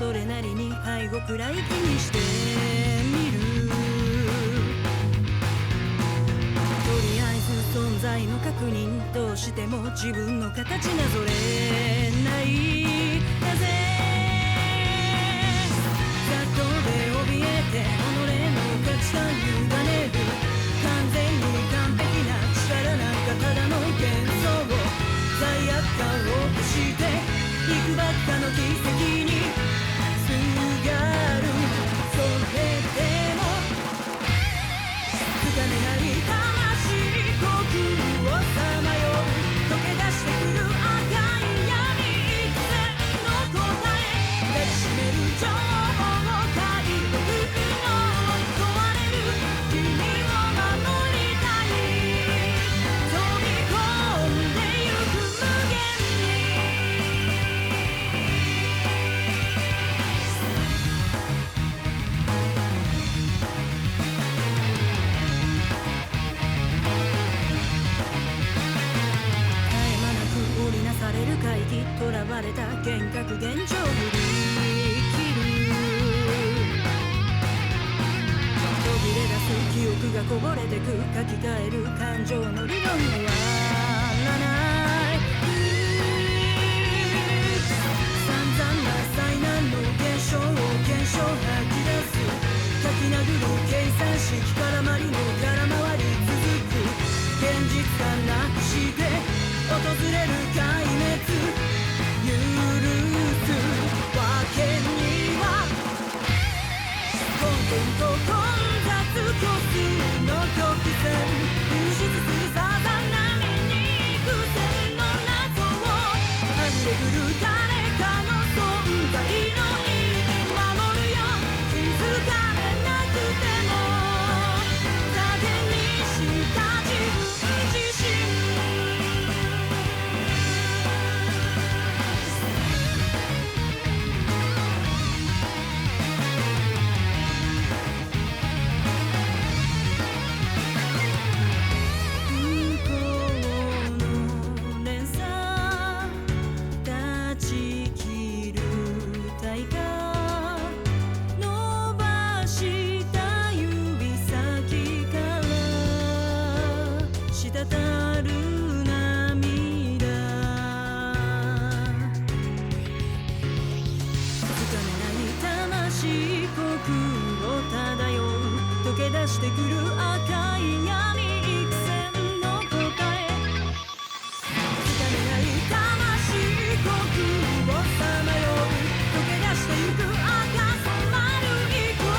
それなりに背後くらい気にしてみる。とりあえず存在の確認、どうしても自分の形なぞれないなぜ。ざっとで怯えて己の価値観委ねる。完全に完璧な力なんかただの幻想。罪悪感を消していくばっかの奇跡にすがる。それでもつかめない魂呼吸をさまよう。溶け出してくる赤い闇、一線の答え抱きしめる情報を嗅ぎ僕の追い込まれる君を守りたい。飛び込んでゆく無限に。絶え間なく織りなされる回帰、囚われた幻覚現状振り切る。途切れ出す記憶がこぼれてく、書き換える感情の理論が終わらない。散々な災難の現象を検証吐き出す。書き殴る計算式絡まりの空回り続く。現実感なくして訪れる壊滅、許すわけには。混沌と混雑虚数の曲線、流出するさざ波に幾千の謎を溢れくる誰かの存在の意味守るよ。気づかれなくても影にした自分自身。不幸の連鎖断ち切る対価、伸ばした指先から滴る涙。つかめない魂呼吸を漂う。溶け出してくる赤い闇、幾千の答えつかめない魂呼吸をさまよう。溶け出してゆく赤染まる幾億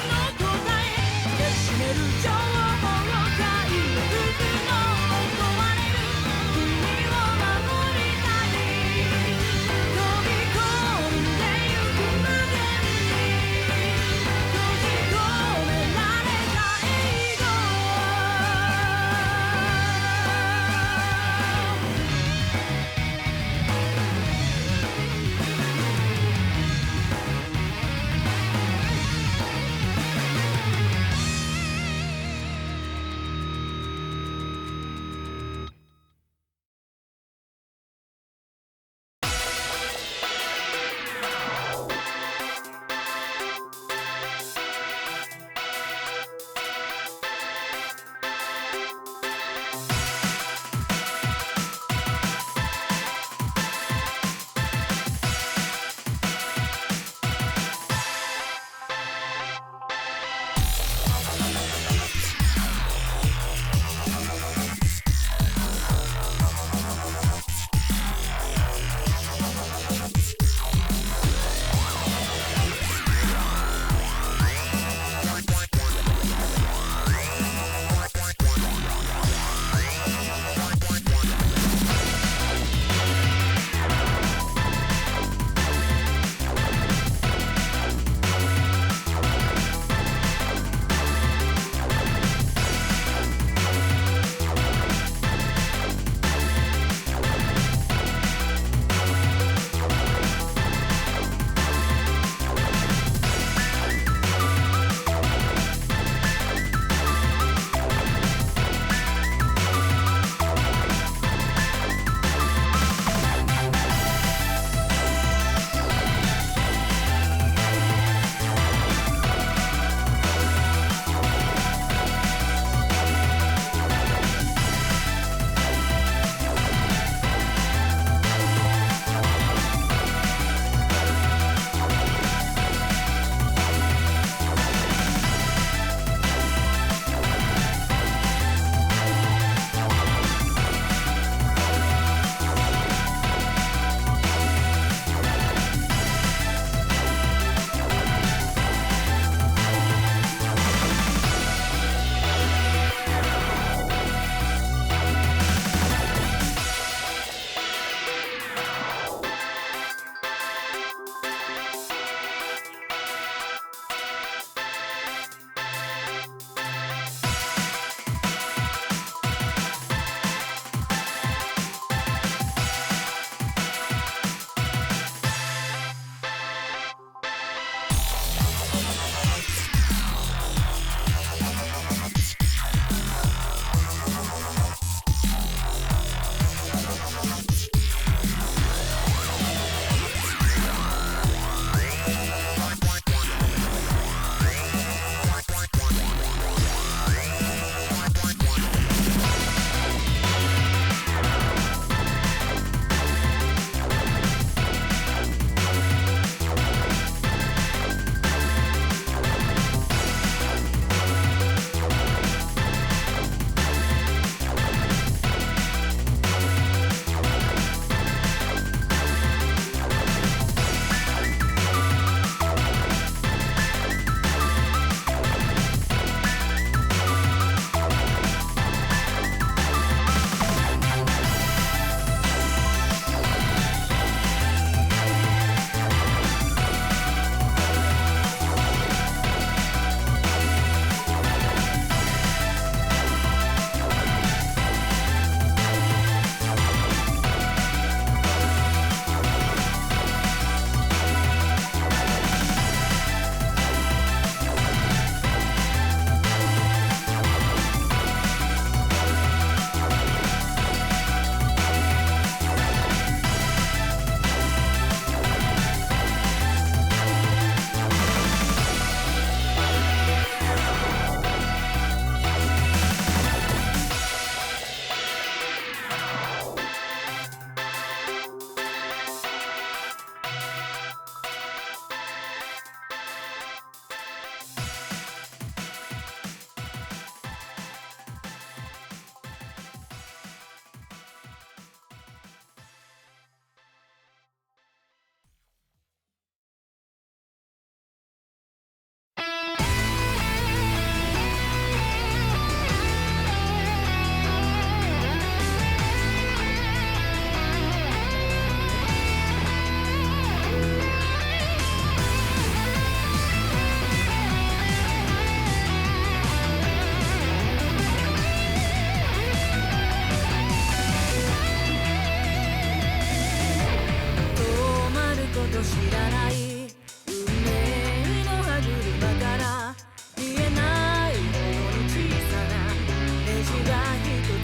の答え抱きしめる情報を嗅いでくのを問われる君を守りたい。飛び込んでゆく無限に閉じ込められた英語。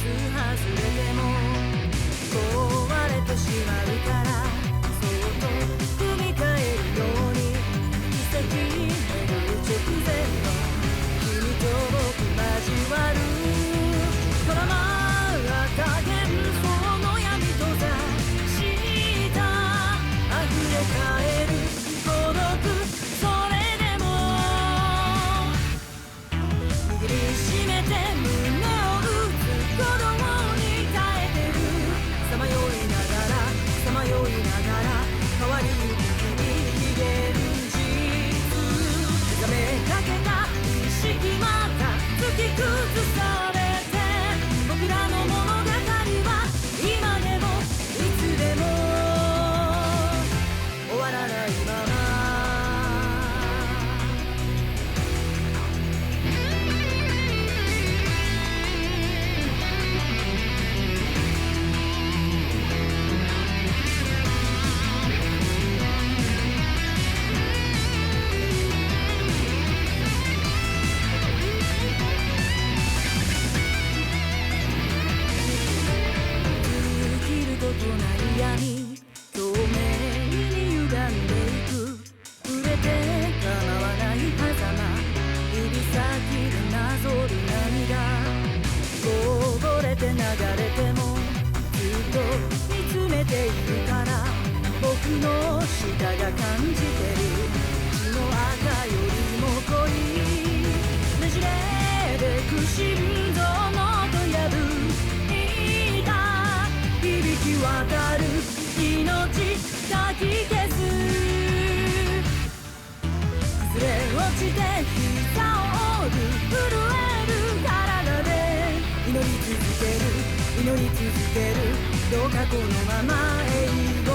外れても壊れてしまうから、そっと組み替えるように奇跡に巡る直前の君と僕交わる絡まった幻想の闇と座した溢れ返る孤独、それでも握りしめて胸を打つ鼓動に耐えてる、さまよいながらさまよいながら変わりゆく日々逃げる事実、目覚めかけた意識また突き崩されて、僕らの物語は今でもいつでも終わらないまま。切ることない闇、透明に歪んでいく、触れて構わない狭間、指先でなぞる涙、こぼれて流れてもずっと見つめているから、僕の舌が感じてる血の赤よりも濃いねじれてく心臓の音破いた響き渡る命かき消す、崩れ落ちて膝を折る震える体で祈り続ける祈り続ける、どうかこのまま永遠を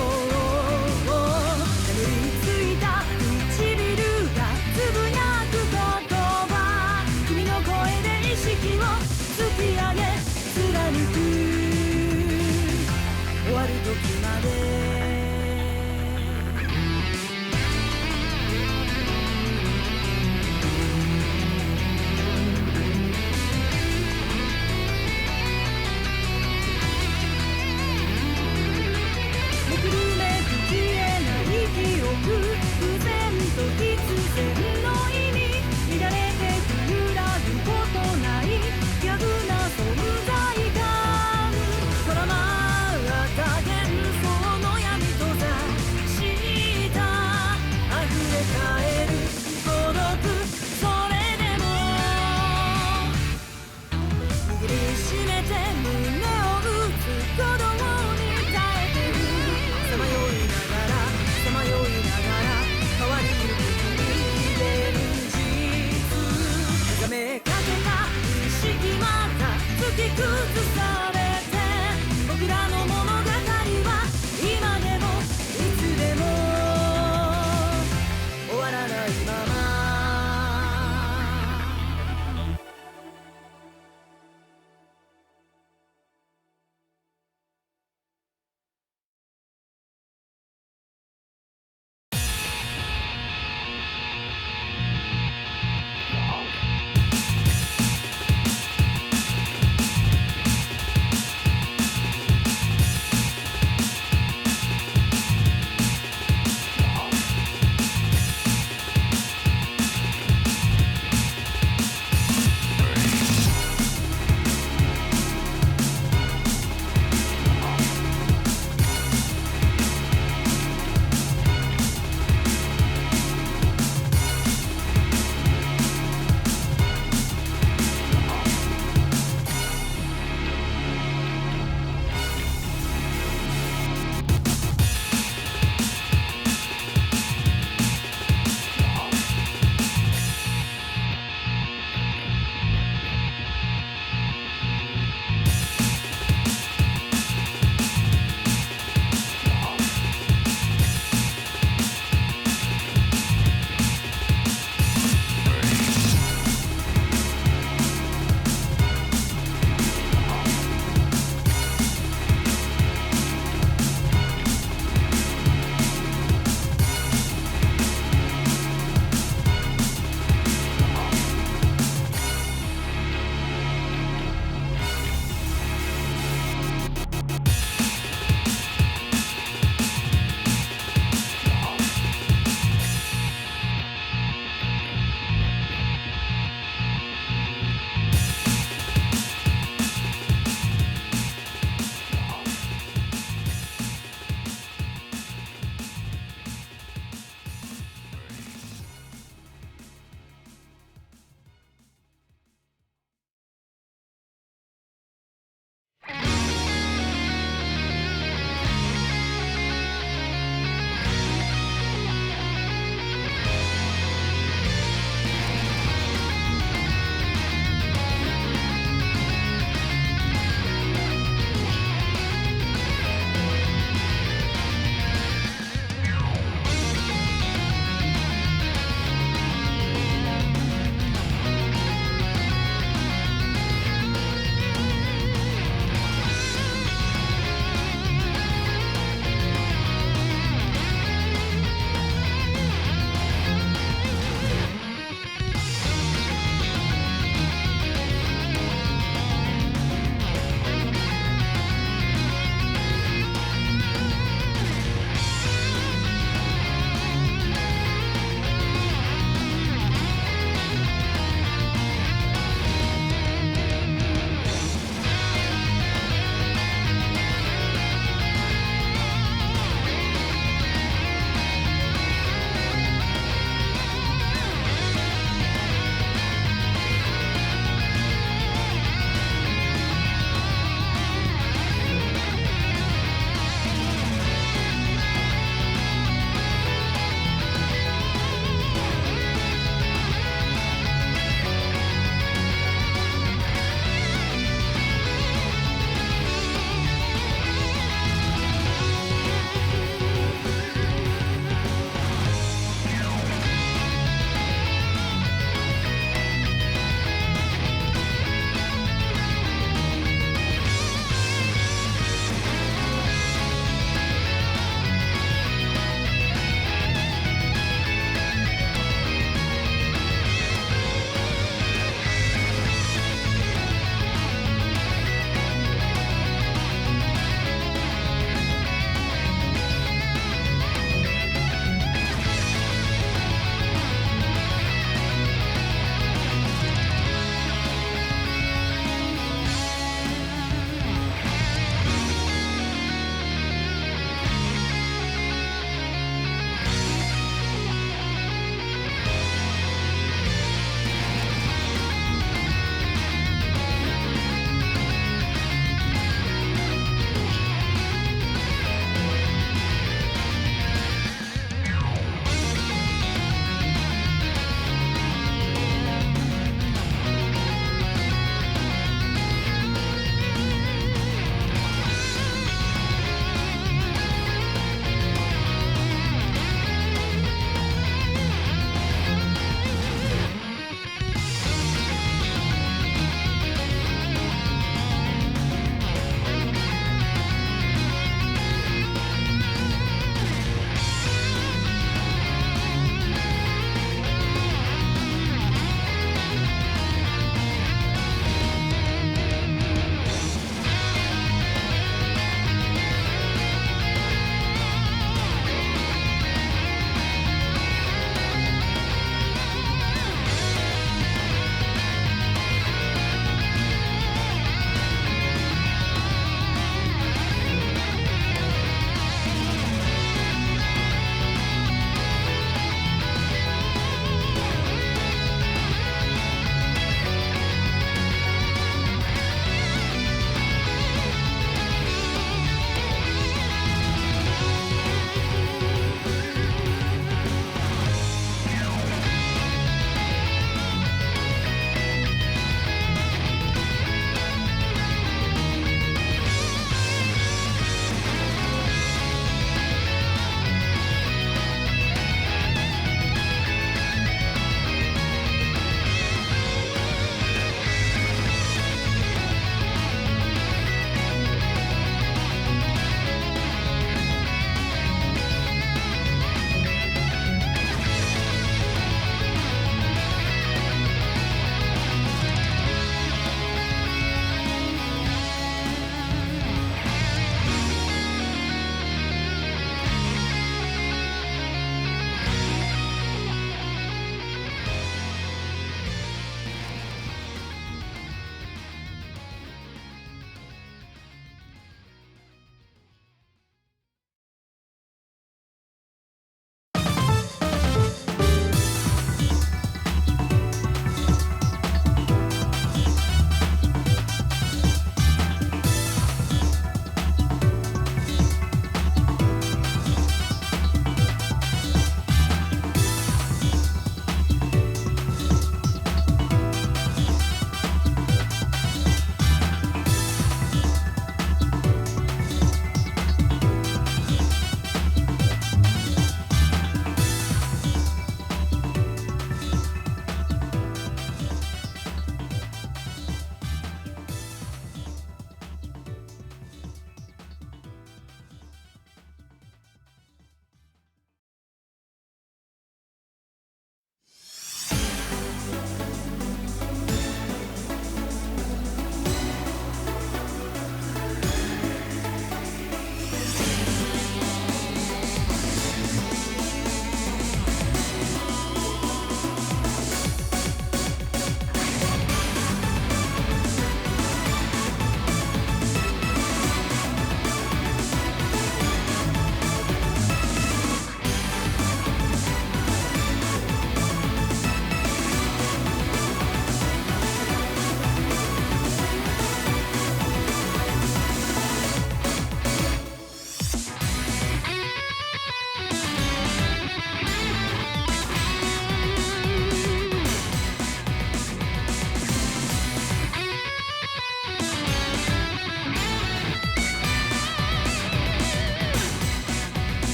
眠りついた唇がつぶやく言葉、君の声で意識を突き上げ貫く終わる時まで。めくるめく消えない記憶、偶然と必然の意味、乱れてく揺らぐことないギャグな存在感、絡まった幻想の闇と座した溢れ返る孤独、それでも握りしめて胸を打つ鼓動に耐えてる、さまよいながらさまよいながら変わりゆく日々現実、目覚めかけた意識また突き崩されて、僕らの物語は今でもいつでも終わらないまま。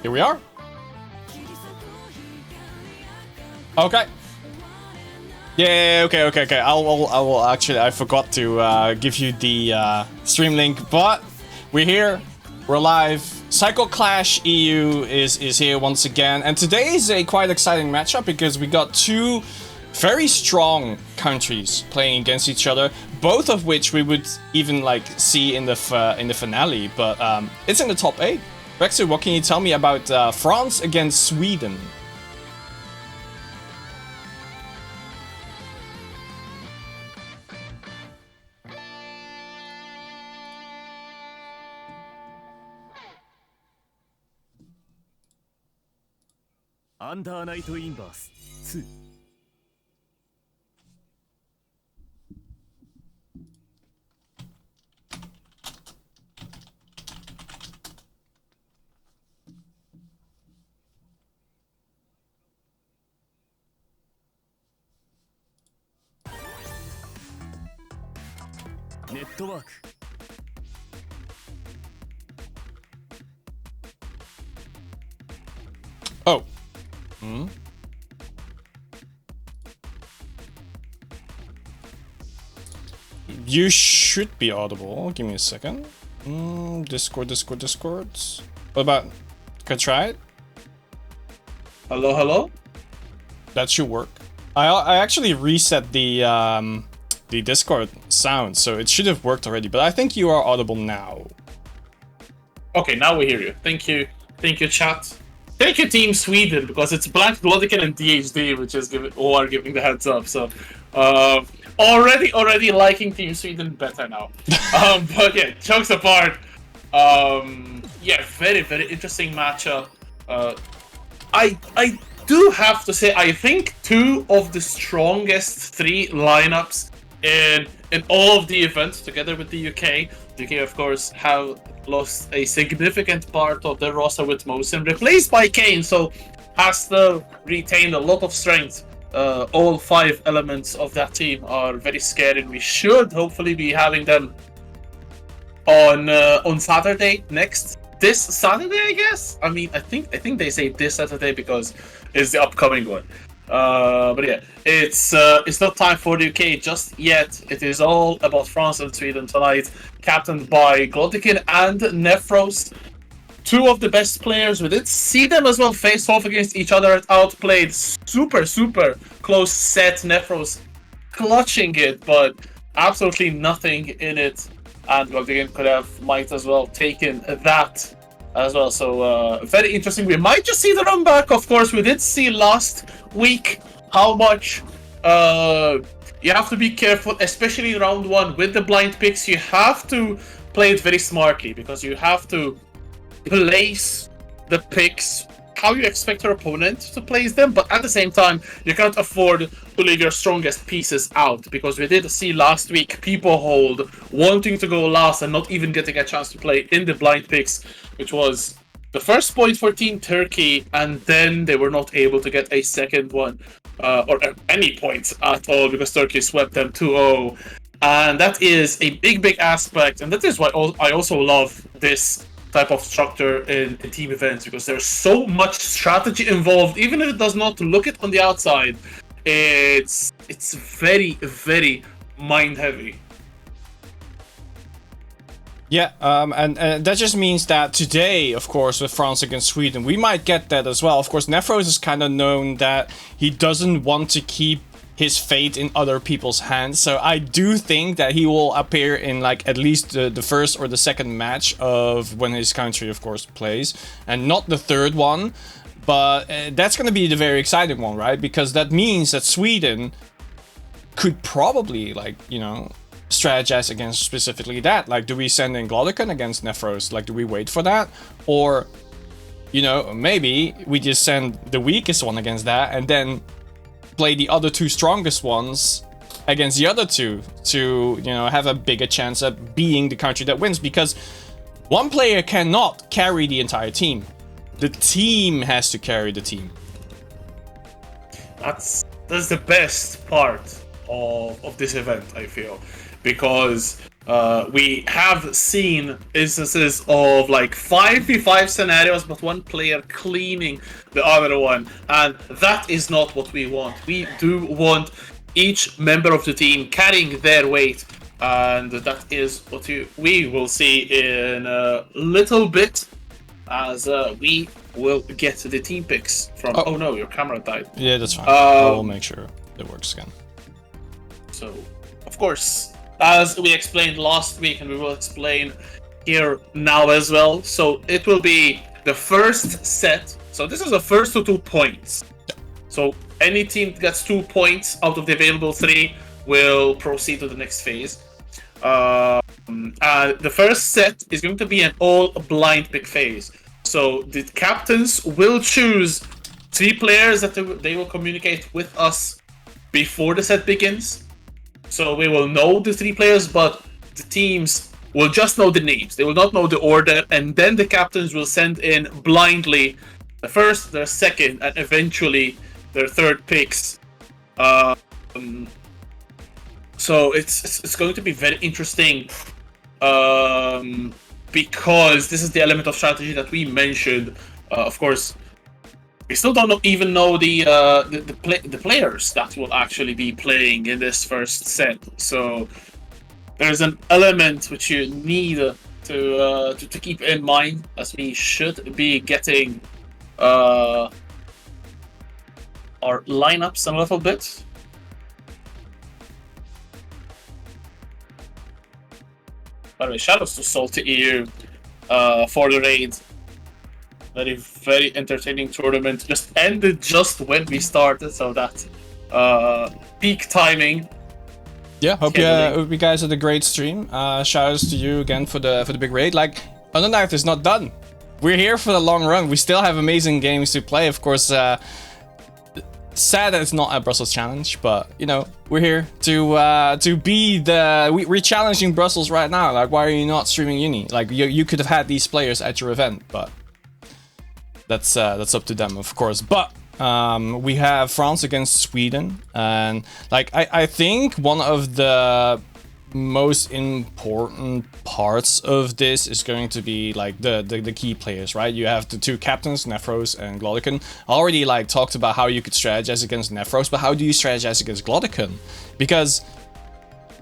Here we are. Okay. Yeah, okay. I will actually, I forgot to give you the stream link, but we're here. We're live. Psycho Clash EU is here once again, and today is a quite exciting matchup because we got two very strong countries playing against each other, both of which we would even like see in the finale, but it's in the top 8. Rexer, what can you tell me about France against Sweden? Under Night Inverse 2. Network. Oh. You should be audible. Give me a second. Discord. What about? Can I try it? Hello? That should work. I actually reset the Discord sound, so it should have worked already. But I think you are audible now. Okay, now we hear you. Thank you, chat. Thank you, Team Sweden, because it's Blank, Glodican, and DHD which is giving the heads up. So, already liking Team Sweden better now. But yeah, jokes apart. Yeah, very interesting matchup. I do have to say, I think two of the strongest 3 lineups in all of the events, together with the UK. The UK, of course, have lost a significant part of their roster with Mosin, replaced by Kane, so has still retained a lot of strength. All 5 elements of that team are very scary, and we should hopefully be having them on Saturday next. This Saturday, I guess. I mean, I think they say this Saturday because it's the upcoming one. But yeah, it's not time for the UK just yet. It is all about France and Sweden tonight, captained by Glodican and Nephros. 2 of the best players. We did see them as well face off against each other and outplayed. Super close set. Nephros clutching it, but absolutely nothing in it. And Glodican might as well taken that as well. So very interesting. We might just see the run back. Of course, we did see last week how much you have to be careful, especially round 1 with the blind picks. You have to play it very smartly because you have to place the picks how you expect your opponent to place them, but at the same time you can't afford to leave your strongest pieces out, because we did see last week people hold wanting to go last and not even getting a chance to play in the blind picks, which was the first point for Team Turkey, and then they were not able to get a second one or any points at all because Turkey swept them 2-0. And that is a big aspect, and that is why I also love this type of structure in team events, because there's so much strategy involved. Even if it does not look it on the outside, it's very mind heavy. Yeah, and that just means that today, of course, with France against Sweden, we might get that as well. Of course, Nephros is kind of known that he doesn't want to keep his fate in other people's hands, so I do think that he will appear in like at least the first or the second match of when his country, of course, plays, and not the third one. But that's going to be the very exciting one, right? Because that means that Sweden could probably, like, you know, strategize against specifically that. Like, do we send in Glodican against Nephros? Like, do we wait for that? Or, you know, maybe we just send the weakest one against that and then play the other 2 strongest ones against the other 2 to, you know, have a bigger chance at being the country that wins, because one player cannot carry the entire team. The team has to carry the team. That's the best part of this event, I feel, because We have seen instances of like 5v5 scenarios, but one player cleaning the other one, and that is not what we want. We do want each member of the team carrying their weight, and that is what we will see in a little bit as we will get the team picks from. Oh no, your camera died. Yeah, that's fine. I will make sure it works again. So, of course, as we explained last week, and we will explain here now as well. So it will be the first set. So this is the first to 2 points. So any team that gets 2 points out of the available 3 will proceed to the next phase. The first set is going to be an all blind pick phase. So the captains will choose 3 players that they will communicate with us before the set begins. So we will know the 3 players, but the teams will just know the names. They will not know the order, and then the captains will send in blindly the first, their second, and eventually their third picks. So it's going to be very interesting because this is the element of strategy that we mentioned. Of course, we still don't even know the players that will actually be playing in this first set. So there's an element which you need to keep in mind, as we should be getting our lineups a little bit. By the way, shoutouts to Salty EU for the raid. Very entertaining tournament. Just ended just when we started, so that peak timing. Yeah, hope you guys had a great stream. Shoutouts to you again for the big raid. Like, Underknife is not done. We're here for the long run. We still have amazing games to play. Of course, sad that it's not a Brussels challenge, but you know, we're here to be the we're challenging Brussels right now. Like, why are you not streaming Uni? Like, you could have had these players at your event, but that's up to them, of course. But we have France against Sweden, and like I think one of the most important parts of this is going to be like the key players, right? You have the 2 captains, Nefros and Glodican. I already like talked about how you could strategize against Nefros, but how do you strategize against Glodican? Because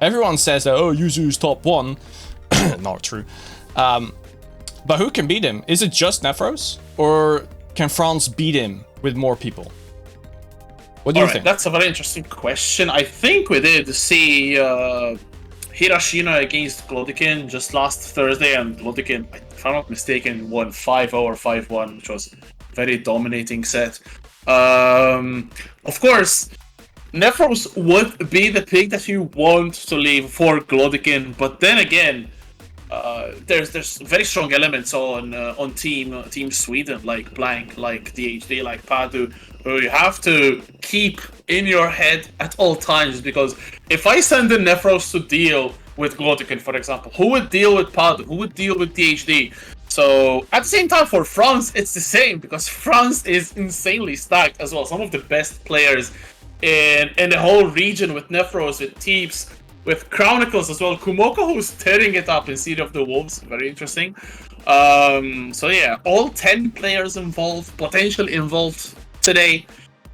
everyone says that, oh, Yuzu's top 1. Not true. But who can beat him? Is it just Nefros, or can France beat him with more people? What do you think? That's a very interesting question. I think we did see Hirashina against Glodican just last Thursday, and Glodican, if I'm not mistaken, won 5-0 or 5-1, which was a very dominating set. Of course, Nefros would be the pick that you want to leave for Glodican, but then again, there's very strong elements on Team Sweden, like Blank, like DHD, like Padu, who you have to keep in your head at all times, because if I send in Nefros to deal with Glodican, for example, who would deal with Padu? Who would deal with DHD? So at the same time, for France, it's the same, because France is insanely stacked as well. Some of the best players in the whole region, with Nefros, with Teeps, with Chronicles as well. Kumoko, who's tearing it up in City of the Wolves. Very interesting. So yeah, all 10 players involved, potentially involved today,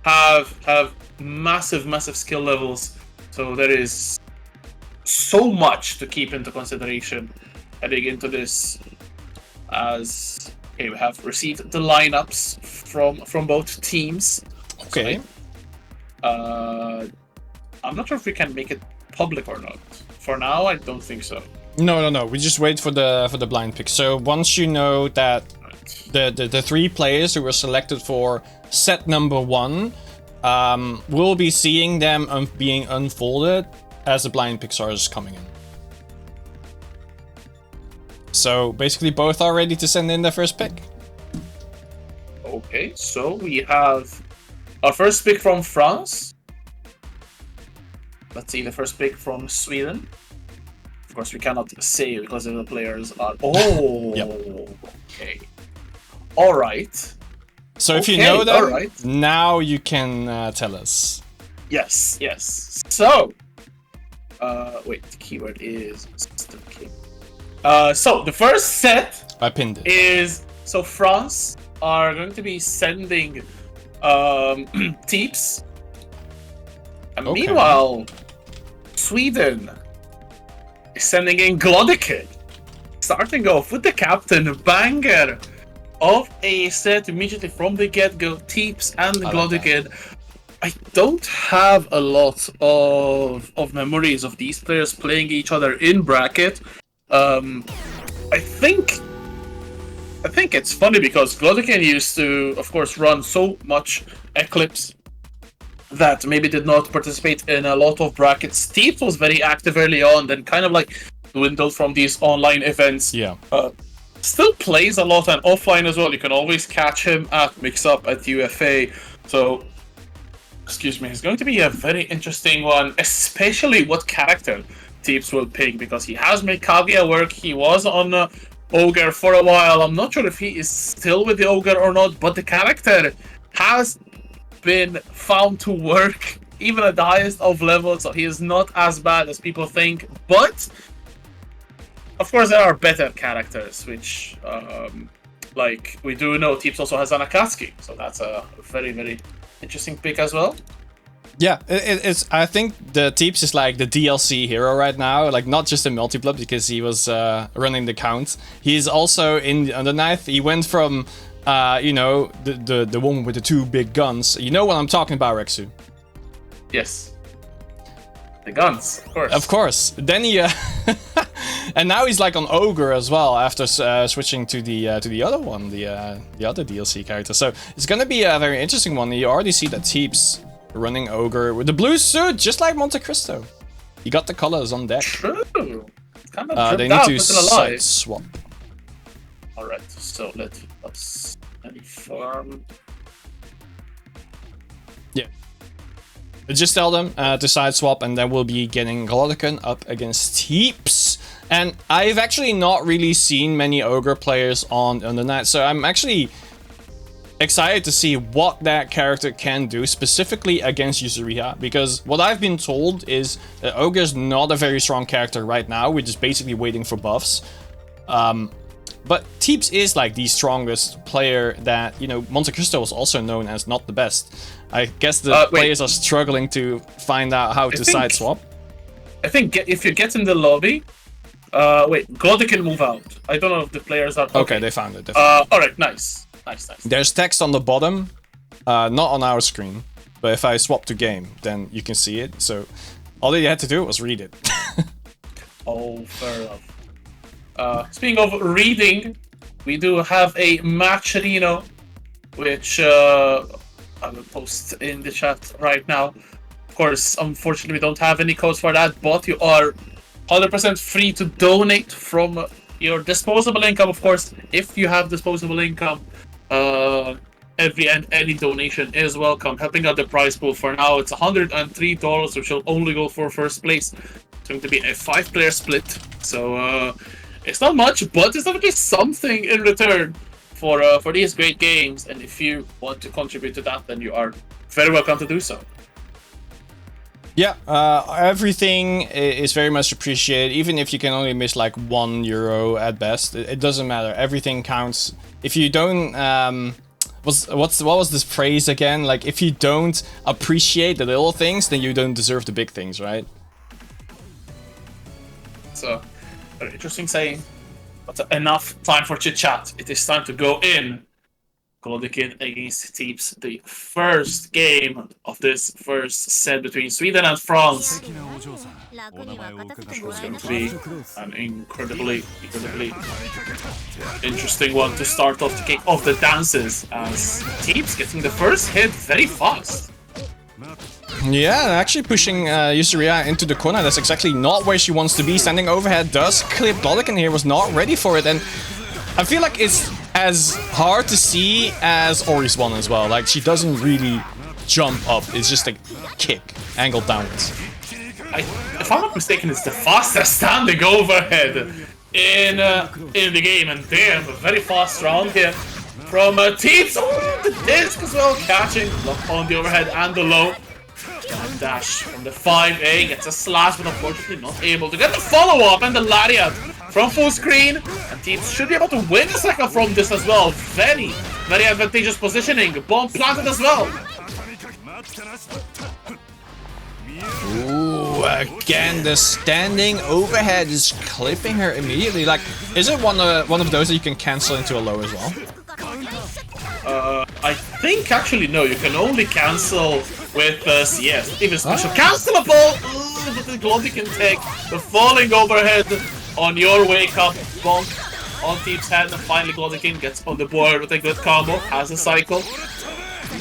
have massive skill levels. So there is so much to keep into consideration heading into this. As okay, we have received the lineups from both teams. Okay. So, I'm not sure if we can make it public or not. For now, I don't think so. No. We just wait for the blind pick. So once you know that the 3 players who were selected for set number 1, we'll be seeing them being unfolded as the blind picks are coming in. So basically, both are ready to send in their first pick. Okay, so we have our first pick from France. Let's see the first pick from Sweden. Of course, we cannot say because the players are. Oh, yep. Okay. All right. So if you know them, now you can tell us. Yes. So, wait. The keyword is the king. So the first set I pinned it. is so France are going to be sending Teeps. And Okay. meanwhile, Sweden is sending in Glodikin. Starting off with the captain banger of a set immediately from the get-go, Teeps and I like Glodikin. I don't have a lot of memories of these players playing each other in bracket. I think it's funny because Glodikin used to, of course, run so much Eclipse that maybe did not participate in a lot of brackets. Teeps was very active early on, then kind of like dwindled from these online events. Yeah. Still plays a lot and offline as well. You can always catch him at Mix-Up at UFA. So, excuse me, it's going to be a very interesting one, especially what character Teeps will pick, because he has made Kaguya work. He was on Ogre for a while. I'm not sure if he is still with the Ogre or not, but the character has been found to work even at the highest of levels, so he is not as bad as people think. But of course, there are better characters, which, like we do know, Teeps also has an Akatsuki, so that's a very, very interesting pick as well. Yeah, it's. I think the Teeps is like the DLC hero right now, like not just in multiplayer because he was running the count. He's also in the Underknife. He went from, you know, the woman with the two big guns. You know what I'm talking about, Rexu? Yes. The guns, of course. Of course. Then he, and now he's like on Ogre as well after switching to the other one, the other DLC character. So it's gonna be a very interesting one. You already see that Teeps running Ogre with the blue suit, just like Monte Cristo. You got the colors on deck. True. It's kind of They tripped out, need to not gonna lie. side swap. Alright, so let us inform. Yeah. Just tell them to side swap, and then we'll be getting Glodikin up against Teeps. And I've actually not really seen many Ogre players on the night, so I'm actually excited to see what that character can do specifically against Yuzuriha, because what I've been told is that Ogre's not a very strong character right now. We're just basically waiting for buffs. But Teeps is like the strongest player that, you know, Monte Cristo was also known as not the best. I guess the players are struggling to find out how to side swap. I think if you get in the lobby, Glodikin move out. I don't know if the players are Okay, they found it. Alright, nice. Nice. There's text on the bottom, not on our screen, but if I swap to game, then you can see it. So all you had to do was read it. Oh, fair enough. Speaking of reading, we do have a match Reno, which I will post in the chat right now. Of course, unfortunately, we don't have any codes for that, but you are 100% free to donate from your disposable income. Of course, if you have disposable income, every and any donation is welcome, helping out the prize pool. For now, it's $103, which will only go for first place. It's going to be a 5-player split, so it's not much, but it's definitely something in return for these great games. And if you want to contribute to that, then you are very welcome to do so. Yeah, everything is very much appreciated, even if you can only miss like €1 at best. It doesn't matter. Everything counts. If you don't, what was this phrase again? Like, if you don't appreciate the little things, then you don't deserve the big things, right? So, very interesting saying. But enough time for chit chat. It is time to go in. Glodikin against Teeps, the first game of this first set between Sweden and France. It's going to be an incredibly interesting one to start off, to kick off the dances, as Teeps getting the first hit very fast. Yeah, actually pushing Yuzuriha into the corner. That's exactly not where she wants to be. Standing overhead does clip. Glodikin here was not ready for it, and I feel like it's as hard to see as Ori's one as well. Like, she doesn't really jump up. It's just a kick, angled downwards. If I'm not mistaken, it's the fastest standing overhead in the game, and damn, a very fast round here from Teeps. Oh, the disc as well, catching on the overhead and the low. Dash from the 5A, gets a slash, but unfortunately not able to get the follow-up, and the lariat from full screen. And Teeps should be able to win the second from this as well. Very, very advantageous positioning. Bomb planted as well. Ooh, again, the standing overhead is clipping her immediately. Like, is it one of those that you can cancel into a low as well? I think actually no, you can only cancel with CS. Even special cancelable! Ooh, but the Glody can take the falling overhead on your wake up bonk on Teep's head, and finally Glodikin gets on the board with a good combo, has a cycle.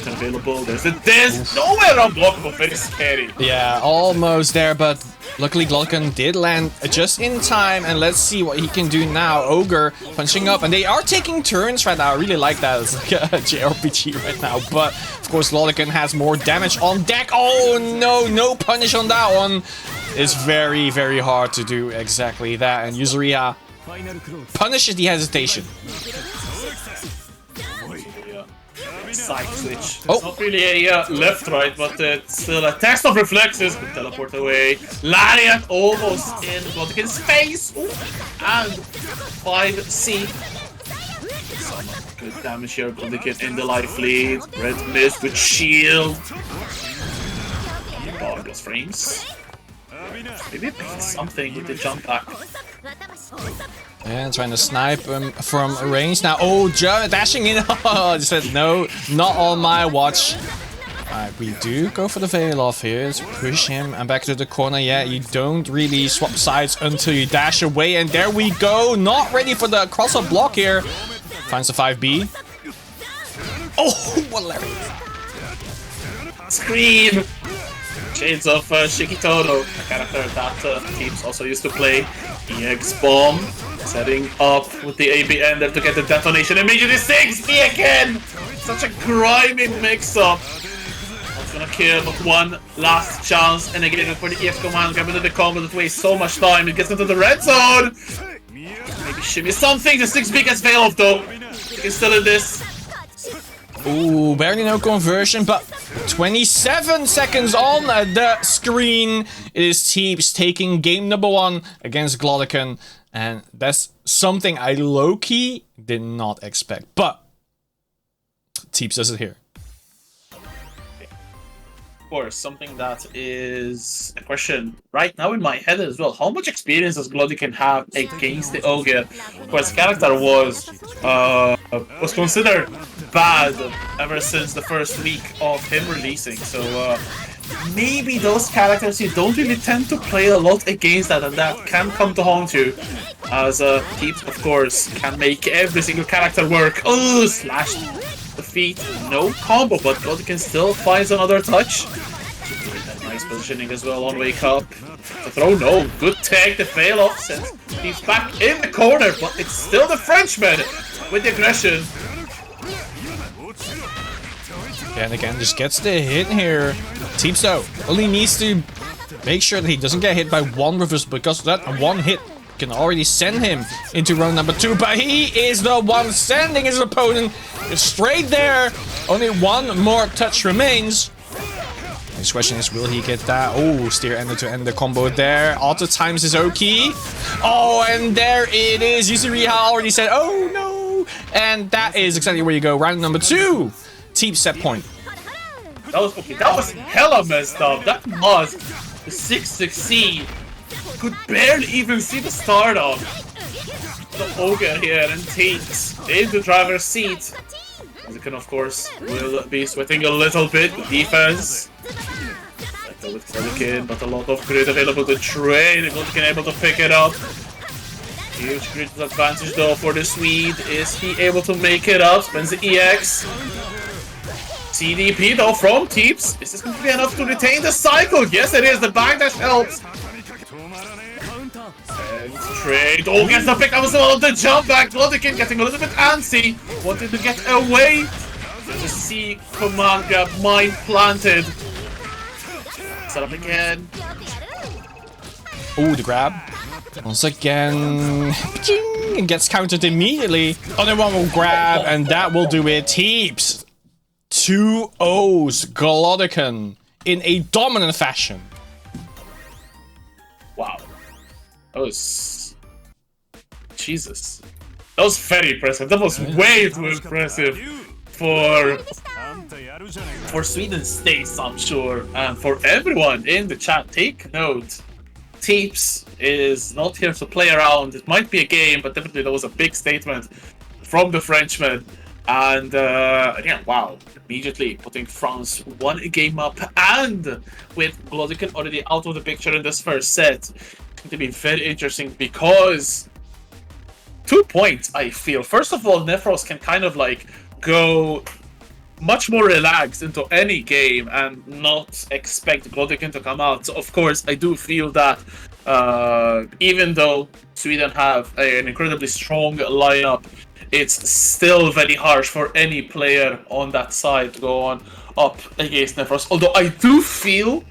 Available. There's a Diz. Nowhere unblockable. Very scary. Yeah, almost there, but luckily Glodikin did land just in time, and let's see what he can do now. Ogre punching up, and they are taking turns right now. I really like that. It's like a JRPG right now, but of course Glodikin has more damage on deck. Oh no, no punish on that one. It's very, very hard to do exactly that, and Yuzuriha punishes the hesitation. Side switch. It's not really a left-right, but it's still a test of reflexes. Could teleport away. Lariat almost in Glodikin's face. Ooh. And 5C. Some good damage here. Glodikin in the life lead. Red mist with shield. Bargos frames. Maybe pick something with the jump back. And trying to snipe him from range now. Oh, dashing in. Oh, I said no, not on my watch. Alright, we do go for the veil off here. Let's push him and back to the corner. Yeah, you don't really swap sides until you dash away. And there we go. Not ready for the cross-up block here. Finds the 5B. Oh, what hilarious. Scream! Shades of Shikitoto, a character that Teeps also used to play. EX Bomb, setting up with the AB Ender to get the detonation immediately. 6B again! Such a grimy mix-up. That's gonna kill, but one last chance. And again, for the EX command, coming to the combo that wastes so much time. It gets into the red zone. Maybe shimmy something. The 6B gets veil off though. He's still in this. Ooh, barely no conversion, but 27 seconds on the screen. It is Teeps taking game number 1 against Glodikin, and that's something I low-key did not expect, but Teeps does it here. Of course, something that is a question right now in my head as well. How much experience does Glodikin have against the Ogre? Of course, character was considered bad ever since the first week of him releasing. So maybe those characters you don't really tend to play a lot against that, and that can come to haunt you. As Teeps, of course, can make every single character work. Oh, slash the feet, no combo, but Glodikin still finds another touch. Nice positioning as well on wake up. The throw, no, good tag, the fail off, since he's back in the corner, but it's still the Frenchman with the aggression. And again, just gets the hit here. Teeps though only needs to make sure that he doesn't get hit by one reverse, because that one hit can already send him into round number 2, but he is the one sending his opponent straight there. Only one more touch remains. Next question is, will he get that? Oh, steer ender to end the combo there. Auto times his Oki. Oh, and there it is. Yuzuriha already said, oh no. And that is exactly where you go. Round number 2. Teeps set point. That was okay. That was hella messed up. That was the 6-6C. Could barely even see the start of the Ogre here, and Teeps in the driver's seat. Glodikin, of course, will be sweating a little bit. Defense. With Glodikin, but a lot of grid available to trade. Glodikin able to pick it up. Huge grid advantage though for the Swede. Is he able to make it up? Spends the EX. CDP though from Teeps. Is this going to be enough to retain the cycle? Yes, it is. The backdash helps. And trade. Oh, gets the pick. That was the jump back. Glodikin getting a little bit antsy. Wanted to get away. The C command grab. Mind planted. Set up again. Oh, the grab. Once again. And gets countered immediately. Other one will grab, and that will do it. Teeps. 2 O's. Glodikin in a dominant fashion. Wow. That was... Jesus. That was very impressive. That was way too impressive for Sweden States, I'm sure. And for everyone in the chat, take note. Teeps is not here to play around. It might be a game, but definitely that was a big statement from the Frenchman. And again, wow, immediately putting France one game up, and with Glodican already out of the picture in this first set, it's going to be very interesting because 2 points, I feel. First of all, Nephros can kind of like go much more relaxed into any game and not expect Glodican to come out. So of course, I do feel that even though Sweden have an incredibly strong lineup, it's still very harsh for any player on that side to go on up against Nephros. Although I do feel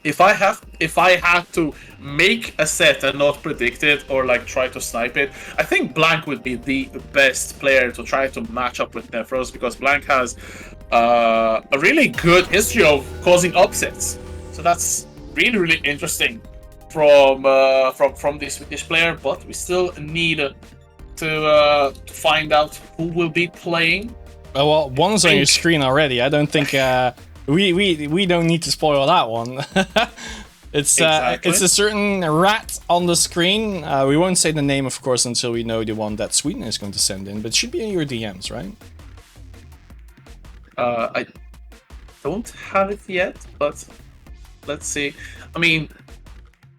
if I had to make a set and not predict it or like try to snipe it, I think Blank would be the best player to try to match up with Nephros, because Blank has a really good history of causing upsets. So that's really interesting from this Swedish player. But we still need to find out who will be playing. Oh, well, one's on your screen already. I don't think we don't need to spoil that one. It's Exactly. it's a certain rat on the screen. We won't say the name, of course, until we know the one that Sweden is going to send in. But it should be in your DMs, right? I don't have it yet, but let's see. I mean,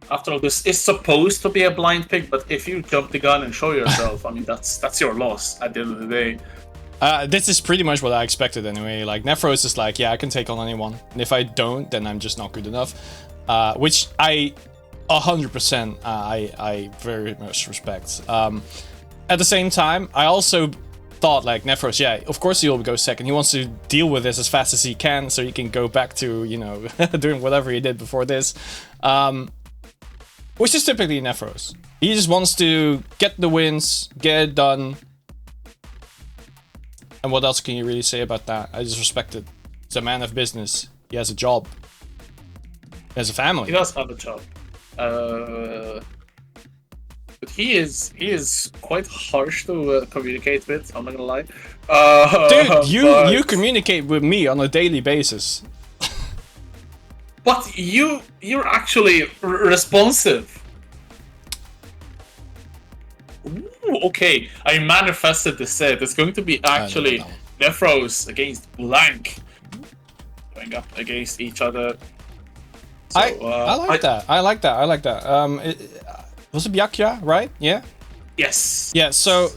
after all, this is supposed to be a blind pick, but if you jump the gun and show yourself, I mean, that's your loss at the end of the day. This is pretty much what I expected anyway. Like, Nephros is like, yeah, I can take on anyone. And if I don't, then I'm just not good enough. Which I 100% I very much respect. At the same time, I also thought, like, Nephros, yeah, of course he'll go second. He wants to deal with this as fast as he can so he can go back to, you know, doing whatever he did before this. Which is typically Nephros. He just wants to get the wins, get it done. And what else can you really say about that? I just respect it. He's a man of business. He has a job. He has a family. He does have a job. But he is quite harsh to communicate with, I'm not gonna lie. Dude, you but communicate with me on a daily basis. But you're actually responsive. Ooh, okay, I manifested the set. It's going to be actually Nephros against Blank, going up against each other. So, I like that. I like that. I like that. Was it Byakuya, right? Yeah. Yes. Yeah. So,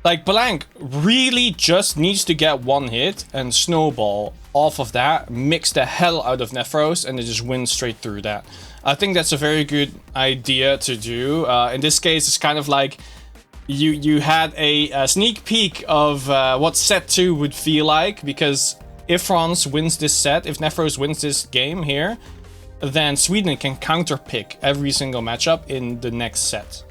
like, Blank really just needs to get one hit and snowball off of that, mix the hell out of Nephros, and then just win straight through that. I think that's a very good idea to do. In this case, it's kind of like you had a sneak peek of what set 2 would feel like, because if France wins this set, if Nephros wins this game here, then Sweden can counterpick every single matchup in the next set.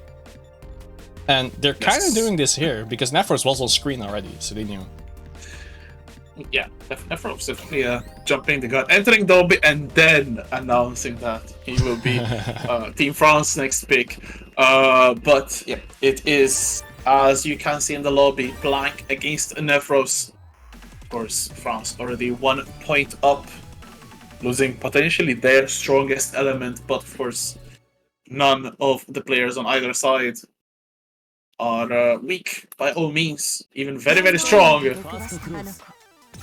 And they're kind of doing this here, because Nephros was on screen already, so they knew. Yeah, Nephros definitely jumping the gun, entering Dolby, and then announcing that he will be Team France next pick. But yeah, it is, as you can see in the lobby, Blank against Nephros. Of course, France already 1 point up, losing potentially their strongest element, but of course, none of the players on either side are weak by all means, even very strong.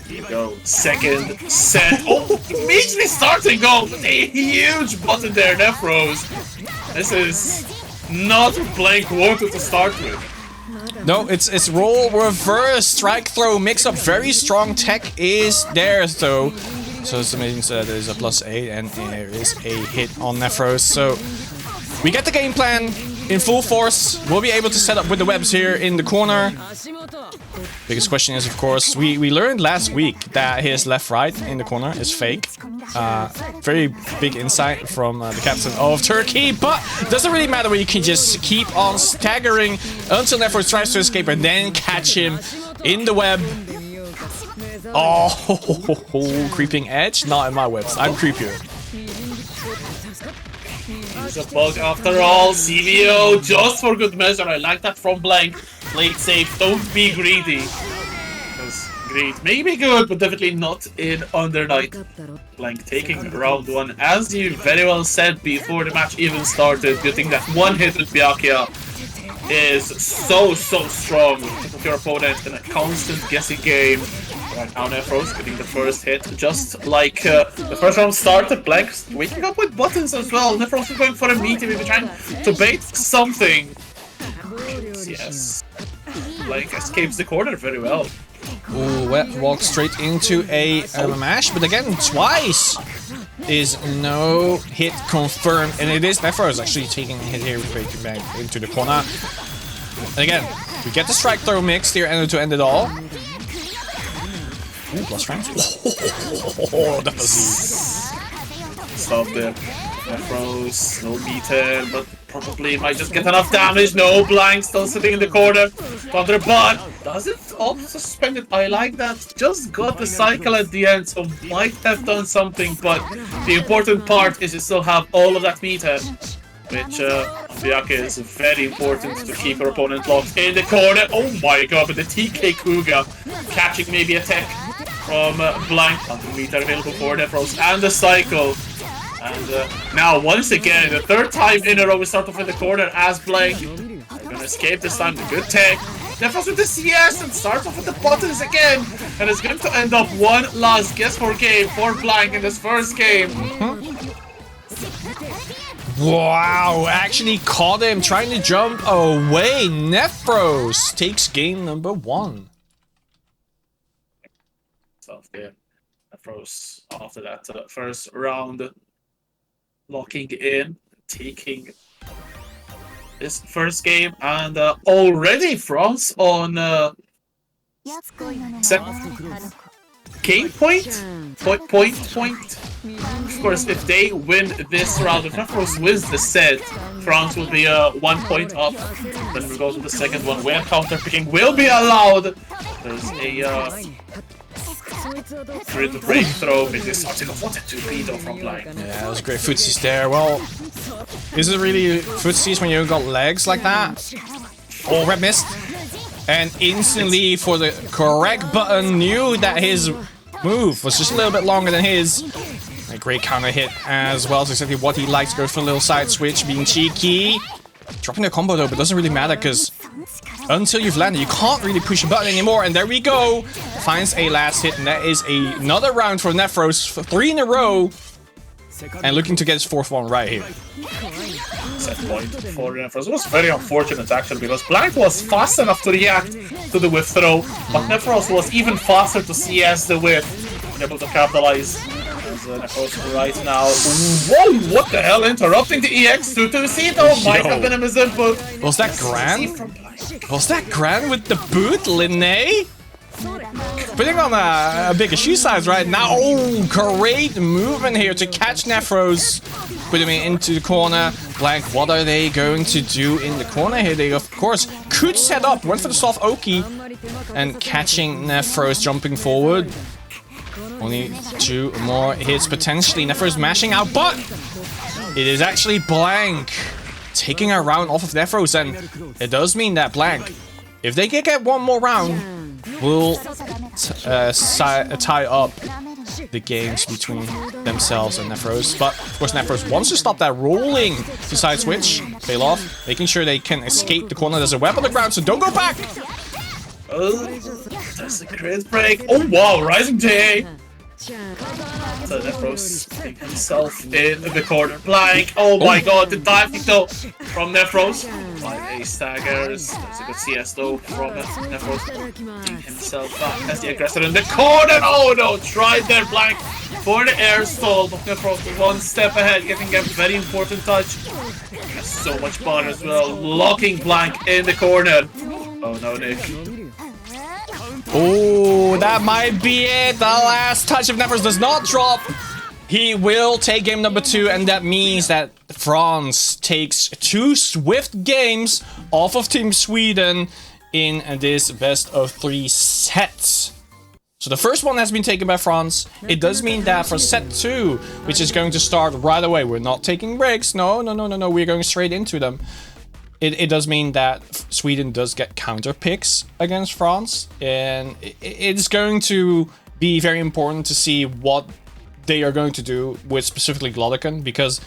Here we go, second set. Oh, immediately starting off with a huge button there, Nephros. This is not what Blank wanted to start with. No, it's roll, reverse, strike, throw, mix up. Very strong tech is there, though. So it's amazing. So there's a +8, and there is a hit on Nephros. So we get the game plan in full force. We'll be able to set up with the webs here in the corner. Biggest question is, of course, we learned last week that his left-right in the corner is fake. Very big insight from the captain of Turkey, but doesn't really matter when you can just keep on staggering until Nephros tries to escape and then catch him in the web. Oh, creeping edge? Not in my whips. I'm creepier. He's a bug after all. CVO just for good measure. I like that from Blank. Play it safe. Don't be greedy. Because greed may be good, but definitely not in Under Night. Blank taking round 1. As you very well said before the match even started, you think that one hit with Byakuya is so strong to put your opponent in a constant guessing game. Right now Nephros getting the first hit, just like the first round started. Blank waking up with buttons as well. Nephros is going for a meaty, maybe trying to bait something. Yes. Blank escapes the corner very well. Ooh, walks straight into a mash, but again, twice is no hit confirmed, and it is Nephros actually taking a hit here, breaking back into the corner. And again, we get the strike throw mixed here and to end it all. Ooh, plus strength. Oh, that was Stop there. Nephros, no beaten, but probably might just get enough damage. No, Blank still sitting in the corner. Thunder, but doesn't also suspend it. I like that. Just got the cycle at the end, so might have done something, but the important part is you still have all of that meathead, which Byakuya is very important to keep your opponent locked in the corner. Oh my god, but the TK Kuga catching maybe a tech from Blank. Meter available for Nephros and the cycle. And now, once again, the third time in a row, we start off in the corner as Blank. They're gonna escape this time. The good tech. Nephros with the CS and starts off with the buttons again. And it's going to end up one last guess for game for Blank in this first game. wow, actually caught him trying to jump away. Nephros takes game number 1. So, yeah, Nephros after that first round. Locking in, taking this first game, and already France on game point. Of course, if they win this round, if Nephros wins the set, France will be 1 point up. Then we go to the second one where counter picking will be allowed. There's a grid breakthrough. It is starting off. What a 2P though from Blank. Yeah, that was great footsies there. Well, is it really footsies when you got legs like that? Oh, red missed. And instantly for the correct button, knew that his move was just a little bit longer than his. A great counter hit as well. It's exactly what he likes. Goes for a little side switch, being cheeky. Dropping the combo though, but it doesn't really matter because until you've landed, you can't really push a button anymore. And there we go. Finds a last hit, and that is another round for Nephros. 3 in a row. And looking to get his 4th one right here. Set point for Nephros. It was very unfortunate actually, because Blank was fast enough to react to the whiff throw, but Nephros was even faster to CS the whiff and able to capitalize. As Nephros right now. Whoa, what the hell? Interrupting the EX to see though. Might have been a misinput. Was that Gran? Was that Gran with the boot, Linné? Putting on a bigger shoe size right now. Oh, great movement here to catch Nephros. Put him into the corner. Blank, what are they going to do in the corner here? They, of course, could set up. Went for the soft Oki. And catching Nephros jumping forward. Only 2 more hits potentially. Nephros mashing out, but it is actually Blank taking a round off of Nephros. And it does mean that Blank, if they can get 1 more round, will tie up the games between themselves and Nephros. But of course Nephros wants to stop that rolling to side switch. Fail off, making sure they can escape the corner. There's a web on the ground, so don't go back! Oh, that's a great break. Oh wow, Rising JA. So Nephros getting himself in the corner. Blank. Oh my god, the diving though from Nephros. 5 ace staggers. There's a good CS though from Nephros. Getting himself back as the aggressor in the corner. Oh no, tried there Blank for the air stall. But Nephros 1 step ahead, getting a very important touch. Has so much bar as well. Locking Blank in the corner. Oh no, Nick. Oh, that might be it. The last touch of Nephros does not drop. He will take game number 2, and that means that France takes 2 swift games off of Team Sweden in this best of 3 sets. So the first one has been taken by France. It does mean that for set 2, which is going to start right away, we're not taking breaks. No, we're going straight into them. It does mean that Sweden does get counter picks against France, and it's going to be very important to see what they are going to do with specifically Glodican, because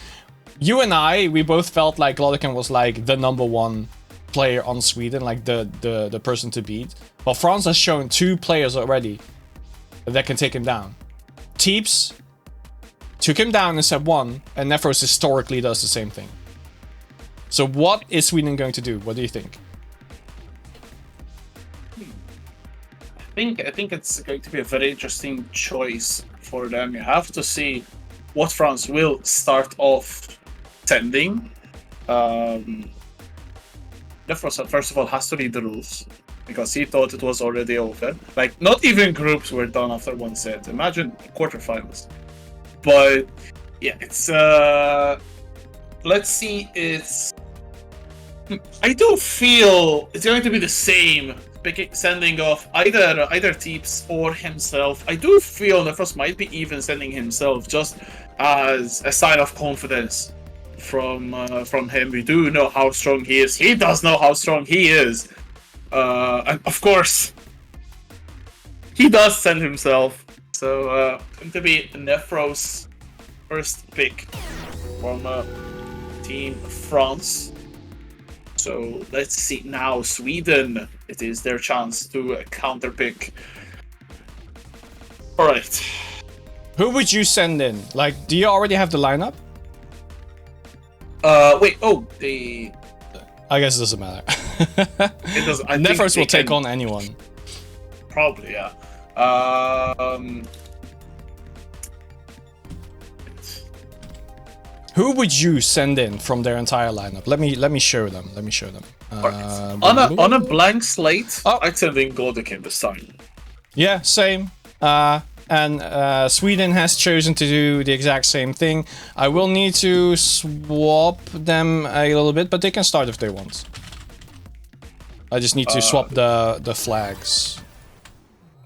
you and we both felt like Glodican was like the #1 player on Sweden, like the person to beat. But France has shown 2 players already that can take him down. Teeps took him down in set 1, and Nefros historically does the same thing. So what is Sweden going to do? What do you think? I think it's going to be a very interesting choice for them. You have to see what France will start off sending. Nefros, first of all, has to read the rules, because he thought it was already over. Like, not even groups were done after one set. Imagine quarterfinals. But yeah, it's let's see. I do feel it's going to be the same, sending off either Teeps or himself. I do feel Nefros might be even sending himself just as a sign of confidence from him. We do know how strong he is. He does know how strong he is. And of course, he does send himself. So, going to be Nefros' first pick from Team France. So, let's see now. Sweden, it is their chance to counter pick. Alright. Who would you send in? Like, do you already have the lineup? Wait, they... I guess it doesn't matter. It doesn't. Nefros will take on anyone. Probably, yeah. Who would you send in from their entire lineup? Let me show them. On a blank slate, Oh. I'd send in Glodican this time. Yeah, same. And Sweden has chosen to do the exact same thing. I will need to swap them a little bit, but they can start if they want. I just need to swap the flags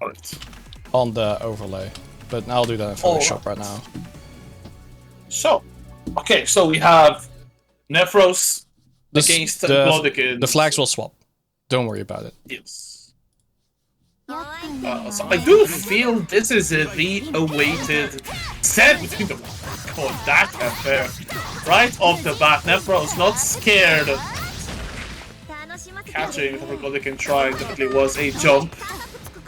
Alright. on the overlay. But I'll do that in Photoshop right now. So, okay, so we have Nefros against Glodican. The flags will swap. Don't worry about it. Yes. So I do feel this is the awaited set. Oh, that affair. Right off the bat, Nefros not scared. Catching for Glodican try definitely was a jump.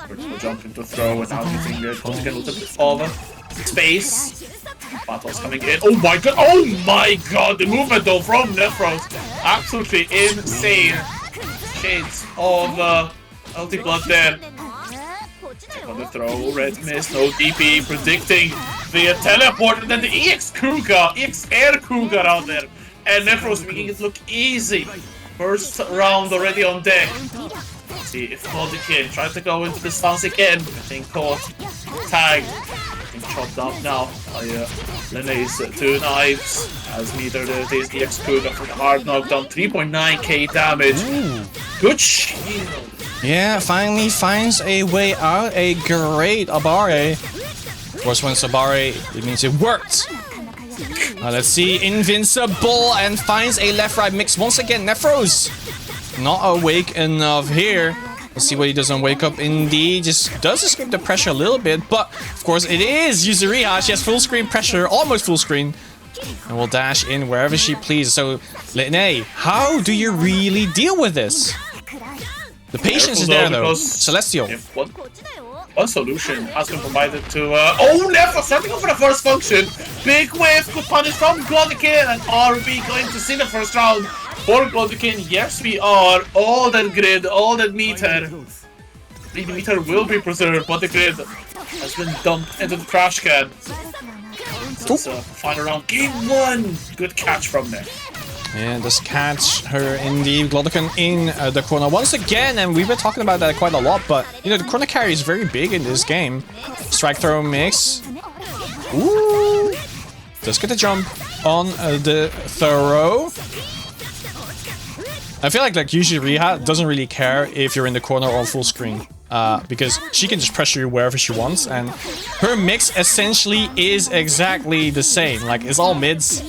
Vertical jump into throw without hitting it. Glodican with a bit of space. Battle's coming in. Oh my god! Oh my god! The movement though from Nefros, absolutely insane. Shades of Ulti Blood there. On the throw, red miss, no DP, predicting the teleport, and then the EX Air Kuga out there. And Nefros making it look easy. First round already on deck. Let's see if Glodican tries to go into the stance again. Getting caught, tagged, getting chopped up now by Lene's 2 knives. As neither there's EX Kuga for the hard knockdown, 3.9k damage. Ooh. Good shield. Yeah, finally finds a way out. A great Abare. Of course, when it's Abare, it means it worked. Let's see, Invincible, and finds a left-right mix once again. Nefros not awake enough here. Let's see what he does on Wake Up. Indeed, just does escape the pressure a little bit, but of course it is Yuzuriha. She has full screen pressure, almost full screen, and will dash in wherever she pleases. So, Lene, how do you really deal with this? The patience is there though. Celestial. One solution has been provided to oh, Nefros starting off for the first function. Big wave, good punish from Glodican, and are we going to see the first round for Glodican? Yes, we are. All that grid, all that meter. The meter will be preserved, but the grid has been dumped into the trash can. So it's final round, game 1. Good catch from there. And does catch her indeed. Glodican in the corner once again, and we've been talking about that quite a lot, but you know, the corner carry is very big in this game. Strike throw mix. Ooh! Does get a jump on the throw. I feel like usually Riha doesn't really care if you're in the corner or full screen. because she can just pressure you wherever she wants, and her mix essentially is exactly the same. Like, it's all mids.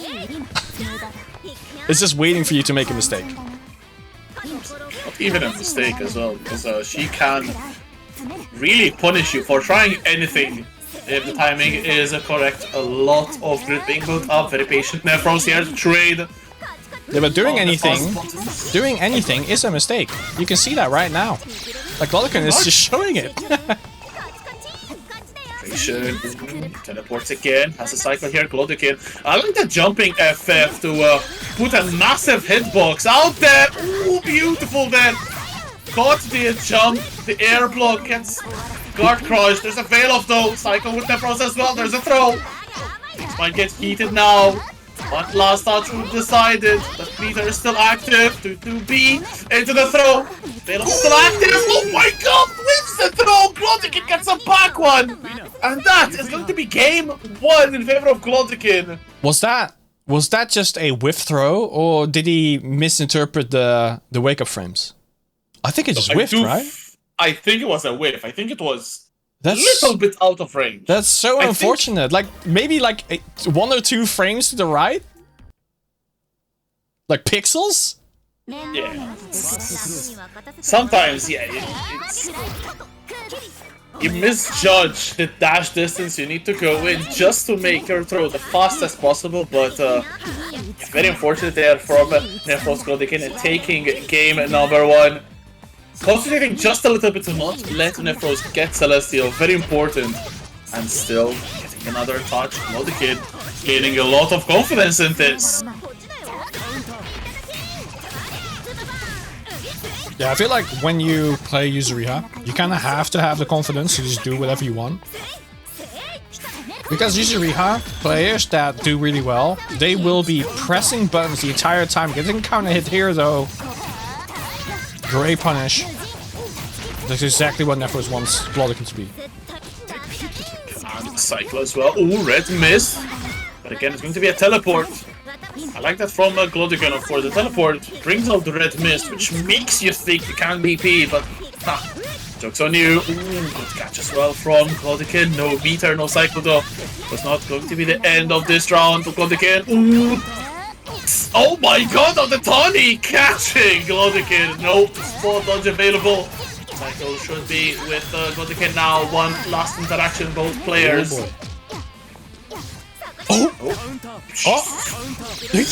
It's just waiting for you to make a mistake. Not even a mistake as well, because she can really punish you for trying anything if the timing is correct. A lot of grid being built up, very patient Nephros here to trade. Yeah, but doing anything is a mistake. You can see that right now. Like, Glodican is just showing it. Teleports again, has a cycle here, Glodican. I like the jumping FF to put a massive hitbox out there. Ooh, beautiful there. Caught the jump, the air block gets guard crushed. There's a veil of though. Cycle with Nephros as well. There's a throw. Things might get heated now. But last touch decided that Peter is still active. 2-2-B into the throw. Veil is still active. Oh my god! Wins the throw! Glodican gets a back one! And that is going to be game 1 in favor of Glodican. Was that just a whiff throw, or did he misinterpret the wake up frames? I think it just whiffed, right? I think it was a whiff. I think it was That's a little bit out of range. That's so unfortunate. Like, maybe like 1 or 2 frames to the right? Like pixels? Yeah. Sometimes, yeah, you misjudge the dash distance you need to go in just to make your throw the fastest possible, but very unfortunate there from Nephros Glodican taking game number 1. Concentrating just a little bit to not let Nephros get Celestial, very important. And still getting another touch. Glodican gaining a lot of confidence in this. Yeah, I feel like when you play Yuzuriha, you kind of have to have the confidence to just do whatever you want. Because Yuzuriha, players that do really well, they will be pressing buttons the entire time, getting counter hit here though. Great punish. That's exactly what Nephros wants Glodican to be. And Cycle as well. Ooh, red miss. But again, it's going to be a teleport. I like that from Glodican, of course. The teleport brings out the red mist, which makes you think you can BP, but joke's on you. Ooh, good catch as well from Glodican. No meter, no cycle though. It's not going to be the end of this round for Glodican. Ooh. Oh my god, on the Tawny catching Glodican. Nope, spot dodge available. Cycle should be with Glodican now. One last interaction, both players.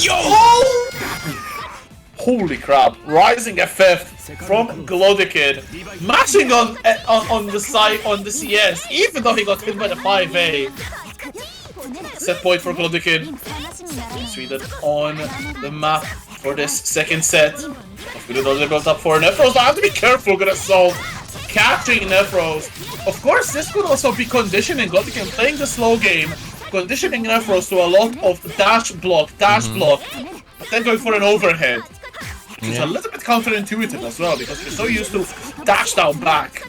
Yo! Holy crap! Rising FF from Glodican, mashing on the side on the CS, even though he got hit by the 5A. Set point for Glodican. Sweden on the map for this second set. Good already built up for Nephros. I have to be careful, gonna solve catching Nephros. Of course, this could also be conditioning Glodican playing the slow game. Conditioning Nephros to a lot of dash block, but then going for an overhead. Which is a little bit counterintuitive as well, because you're so used to dash down back.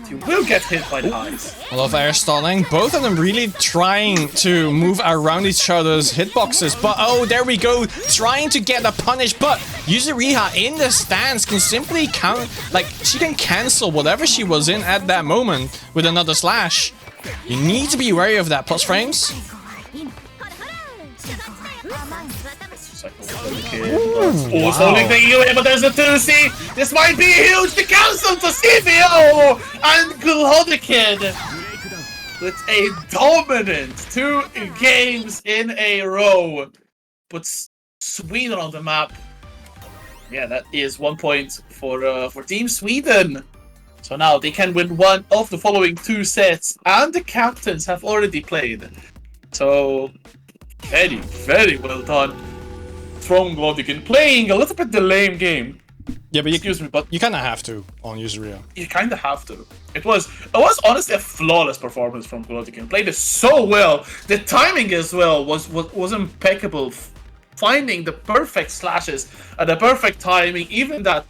You will get hit by the highs. I love air stalling. Both of them really trying to move around each other's hitboxes, but oh, there we go, trying to get a punish, but Yuzuriha in the stance can simply she can cancel whatever she was in at that moment with another slash. You need to be wary of that plus frames. Almost holding the UA, but there's a 2C. This might be huge. The cancel to CVO and Glodican with a dominant 2 games in a row. Puts Sweden on the map. Yeah, that is 1 point for Team Sweden. So now they can win 1 of the following 2 sets, and the captains have already played. So very, very well done from Glodican, playing a little bit the lame game. Yeah, but but you kind of have to on Yuzuriha. You kind of have to. It was honestly a flawless performance from Glodican. Played it so well. The timing as well was impeccable finding the perfect slashes and the perfect timing, even that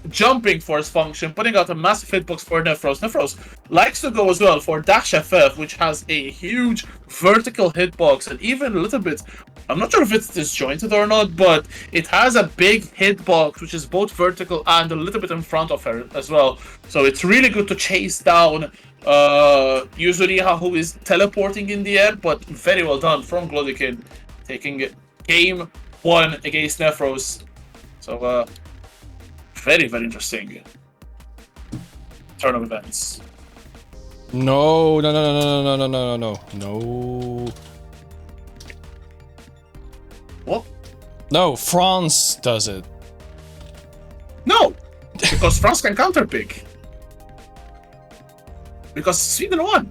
jumping force function, putting out a massive hitbox for Nephros. Nephros likes to go as well for Dash FF, which has a huge vertical hitbox and even a little bit, I'm not sure if it's disjointed or not, but it has a big hitbox which is both vertical and a little bit in front of her as well. So it's really good to chase down Yuzuriha, who is teleporting in the air, but very well done from Glodikin, taking game 1 against Nephros. So very, very interesting turn of events. No. What? No, France does it. No! Because France can counterpick. Because Sweden won.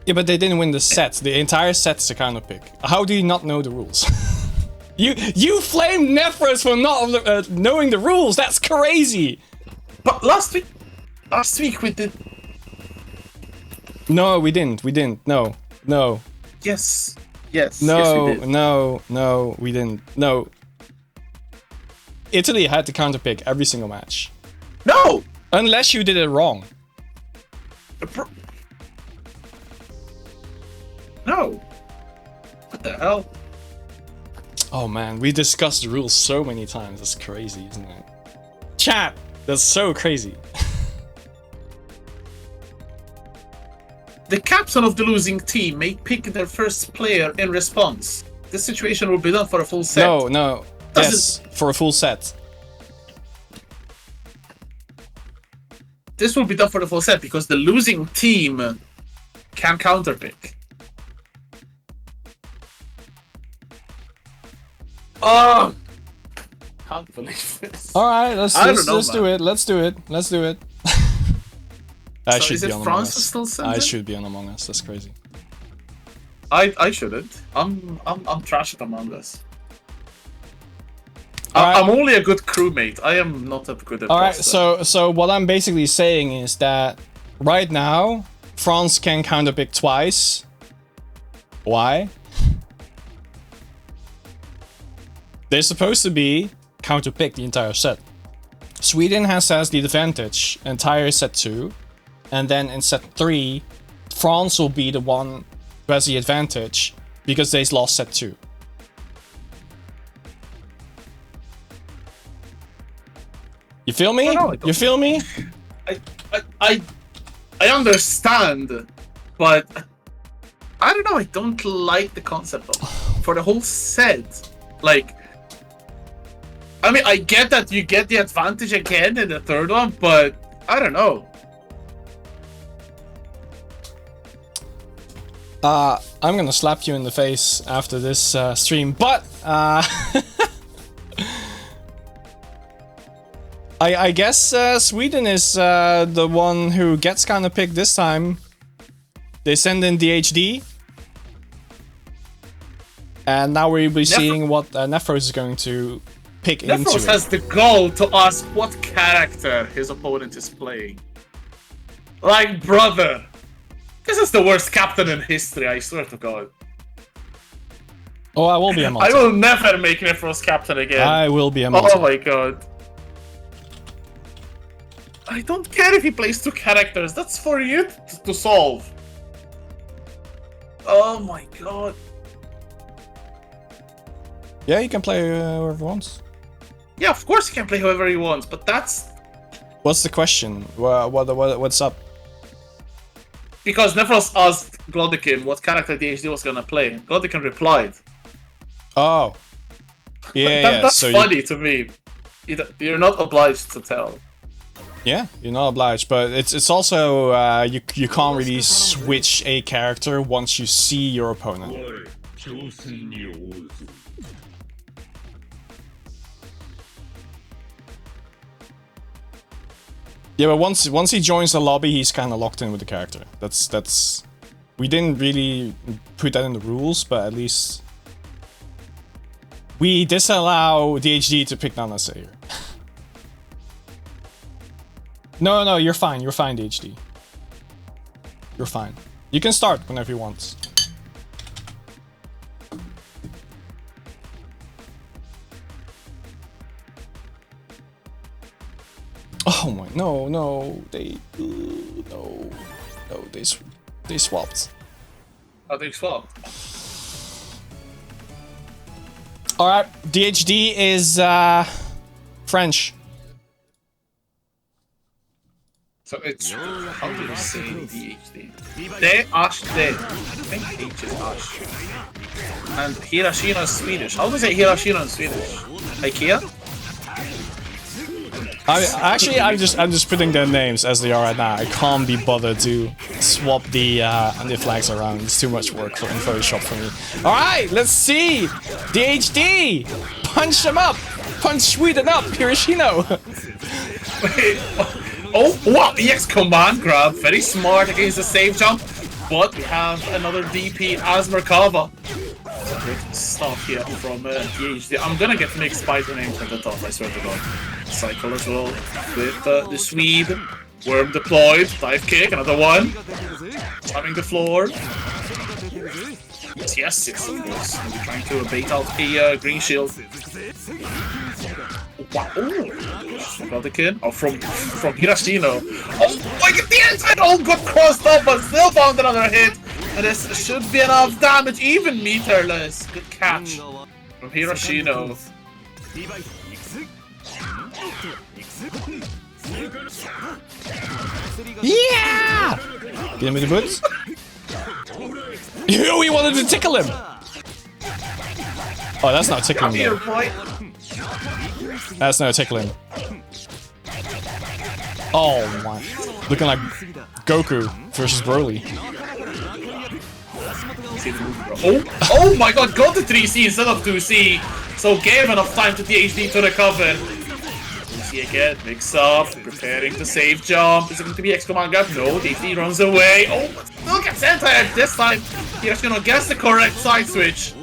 Yeah, but they didn't win the set. The entire set is a counter pick. How do you not know the rules? You flamed Nephros for not knowing the rules. That's crazy. But last week we did. No, we didn't. No. Yes. Yes. No, yes, we did. no, we didn't. No. Italy had to counterpick every single match. No! Unless you did it wrong. No. What the hell? Oh man, we discussed the rules so many times. That's crazy, isn't it? Chat! That's so crazy. The captain of the losing team may pick their first player in response. This situation will be done for a full set. No. Yes, for a full set. This will be done for the full set because the losing team can counterpick. Oh! Can't believe this. Alright, let's do it. Let's do it. I So should is be it on Among France Us. still sent I it? should be on Among Us. That's crazy. I shouldn't. I'm trash at Among Us. Alright. I'm only a good crewmate. I am not a good Alright, imposter. so what I'm basically saying is that right now France can counterpick twice. Why? They're supposed to be counterpick the entire set. Sweden has the advantage entire set 2, and then in set 3, France will be the one who has the advantage because they lost set 2. You feel me? No, I don't. You feel me? I understand, but I don't know. I don't like the concept of for the whole set. Like, I mean, I get that you get the advantage again in the third one, but I don't know. I'm gonna slap you in the face after this stream, but I guess Sweden is the one who gets kind of picked this time. They send in DHD, and now we'll be seeing what Nephros is going to pick into Nephros it. has the goal to ask what character his opponent is playing. Like, brother, this is the worst captain in history, I swear to God. Oh, I will be a I Malta. will never make Nephros captain again. I will be a Malta. Oh my God. I don't care if he plays 2 characters, that's for you to solve. Oh my God. Yeah, you can play whoever wants. Yeah, of course he can play whoever he wants, but that's What's the question? What's up? because Nephros asked Glodikin what character DHD was gonna play. Glodikin replied. Oh. Yeah, That's so funny to me. You're not obliged to tell. Yeah, you're not obliged, but it's also you can't really switch a character once you see your opponent. Yeah, but once he joins the lobby, he's kind of locked in with the character. That's we didn't really put that in the rules, but at least we disallow DHD to pick Nana Sayer. No, you're fine. You're fine, DHD. You're fine. You can start whenever you want. Oh my, no, they, no, they swapped. I think so. Alright, DHD is, French. So it's, how do you say DHD? De Ash De. I think H is Ash. And Hiroshima is Swedish. How do you say Hiroshima in Swedish? IKEA? I'm just putting their names as they are right now. I can't be bothered to swap the flags around. It's too much work in Photoshop for me. Alright, let's see! DHD! Punch them up! Punch Sweden up, Hiroshima! Oh, what? EX command grab. Very smart against the save jump. But we have another DP as Merkava. Great stuff here from DHD. I'm gonna get mixed Spider names at the top, I swear to God. Cycle as well with the Swede. Worm deployed. Dive kick, another one. Slamming the floor. Yes, of course. Maybe trying to bait out a green shield. Wow. Got the kid. Oh, from Hirashino. Oh my god, the inside all got crossed up, but still found another hit. And this should be enough damage, even meterless. Good catch from Hirashino. Yeah! Get him with the boots. You he wanted to tickle him! Oh, that's not tickling Come here, though. boy. That's no tickling. Oh my. Looking like Goku versus Broly. Oh my god, got the 3C instead of 2C. So gave enough time to DHD to recover. 2C again, mix up, preparing to save jump. Is it going to be X command grab? No, DHD runs away. Oh, look at Sentai this time. He's gonna guess the correct side switch.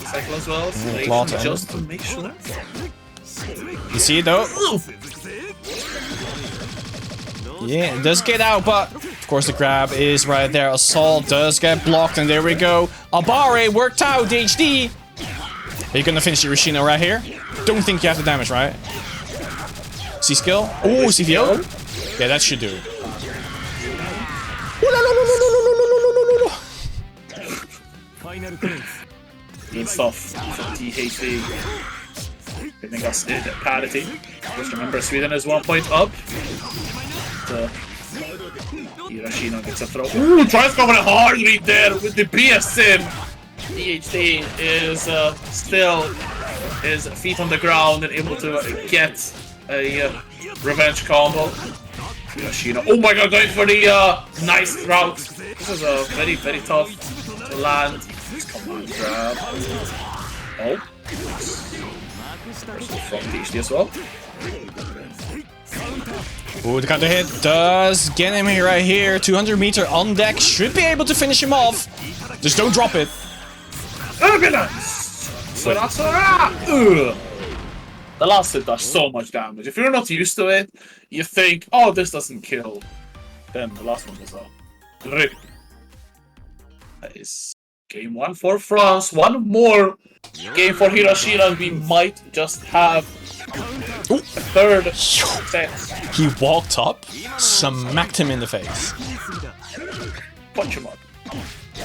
Cycle as well, so just to make sure. You see it though? Yeah, it does get out, but of course the grab is right there. Assault does get blocked, and there we go. Abare worked out, DHD. Are you gonna finish Hiroshima right here? Don't think you have the damage, right? See skill? Oh, CVO? Yeah, that should do it. Good stuff from THD. Giving us parity. Just remember, Sweden is 1 point up. Hiroshima gets a throw. Ooh, tries to come in a hard read there with the BSM. DHD is still his feet on the ground and able to get a revenge combo. Hiroshima. Oh my god, going for the nice route. This is a very, very tough to land. Come on, grab. Oh. From DHD as well. Ooh, the counter hit does get him here right here. 200 meter on deck. Should be able to finish him off. Just don't drop it. So that's the last hit does so much damage. If you're not used to it, you think, oh, this doesn't kill. Then the last one was a rip. That is game 1 for France. One more game for Hiroshima, and we might just have a third set. He walked up, smacked him in the face. Punch him up.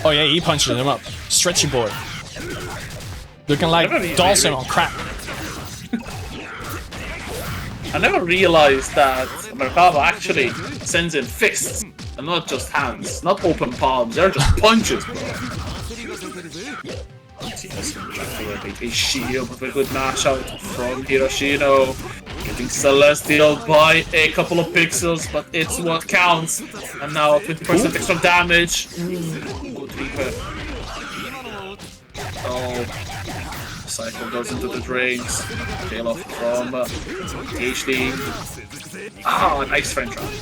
Oh yeah, he punched him up. Stretchy boy. Looking like Dawson on crack. I never realized that Merkava actually sends in fists and not just hands, not open palms, they're just punches, bro. A shield with a good mash out from Hiroshima. Getting Celestial by a couple of pixels, but it's what counts. And now 20% extra damage. Good Reaper. Oh. Cycle goes into the drains. Tail off from HD. Ah, nice French round.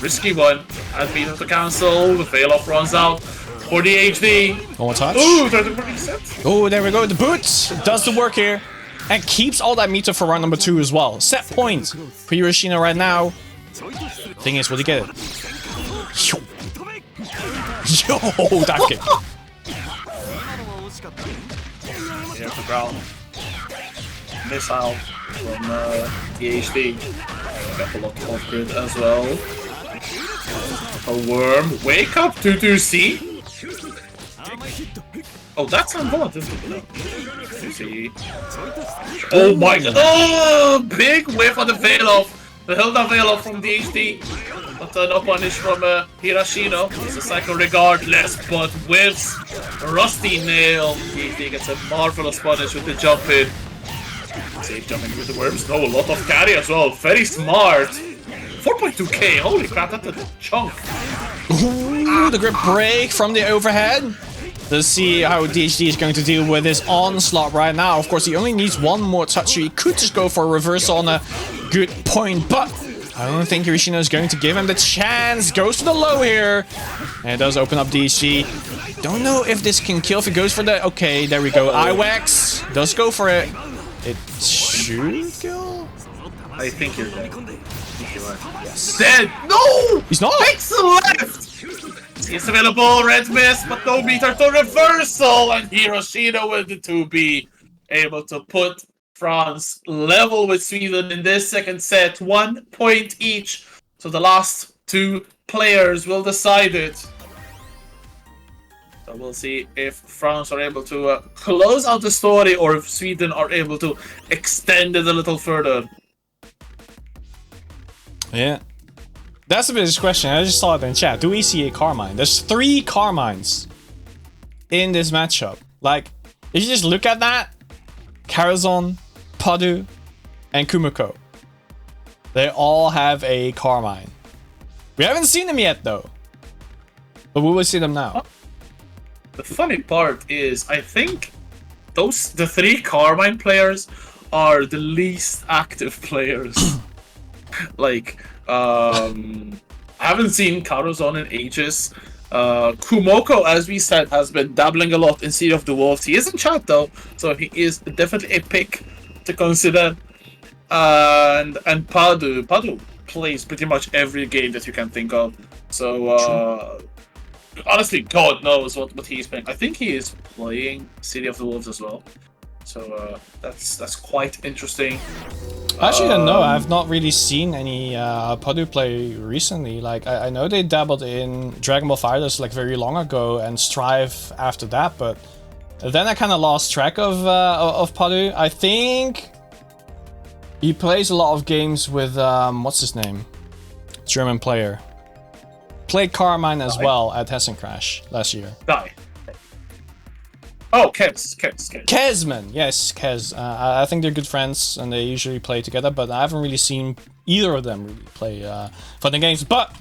Risky one. Has been able to cancel. The fail off runs out for the HD. One more touch. Ooh, there's a reset. Oh, there we go. The boots does the work here. And keeps all that meter for round number 2 as well. Set point for Hiroshima right now. Thing is, will he get it? Yo, that kick. Here's the ground. missile from DHD. Got a lot of grid as well. A worm. Wake up, 2-2C. Oh, that's unblocked, isn't it? No. 2C. Oh my god. Oh, big whiff on the Veil off. The Hilda Veil off from DHD. But no punish from Hirashino. It's a cycle regardless, but with Rusty Nail, DHD gets a marvelous punish with the jump in. Safe jumping with the worms. No, a lot of carry as well. Very smart. 4.2k. Holy crap, that's a chunk. Ooh, the grip break from the overhead. Let's see how DHD is going to deal with this onslaught right now. Of course, he only needs one more touch. He could just go for a reversal on a good point, but I don't think Hirashino is going to give him the chance. Goes for the low here. And it does open up DHD. Don't know if this can kill if it goes for the... Okay, there we go. Iwex does go for it. It should kill? I think you're dead. Yes. Dead! No! He's not! Pixel left! He's available, red mist, but no meter to reversal, and Hiroshino with the 2B. Able to put France level with Sweden in this second set. 1 point each. So the last two players will decide it. So we'll see if France are able to close out the story or if Sweden are able to extend it a little further. Yeah. That's a bit of a question. I just saw it in chat. Do we see a Carmine? There's 3 Carmines in this matchup. Like, if you just look at that, Karazhan, Padu, and Kumiko. They all have a Carmine. We haven't seen them yet, though. But we will see them now. The funny part is, I think the 3 Carmine players are the least active players. Like, I haven't seen Karazhan in ages. Kumoko, as we said, has been dabbling a lot in City of the Wolves. He is in chat though, so he is definitely a pick to consider. And Padu plays pretty much every game that you can think of. So honestly, God knows what he's playing. I think he is playing City of the Wolves as well. So that's quite interesting. Actually, I don't know. I've not really seen any Padu play recently. Like, I know they dabbled in Dragon Ball FighterZ like very long ago and Strive after that, but then I kind of lost track of Padu. I think he plays a lot of games with what's his name, German player. Played Carmine as well at Hessen Crash last year. Die. Oh, Kez. Kezman, yes, Kez. I think they're good friends and they usually play together, but I haven't really seen either of them really play fun games. But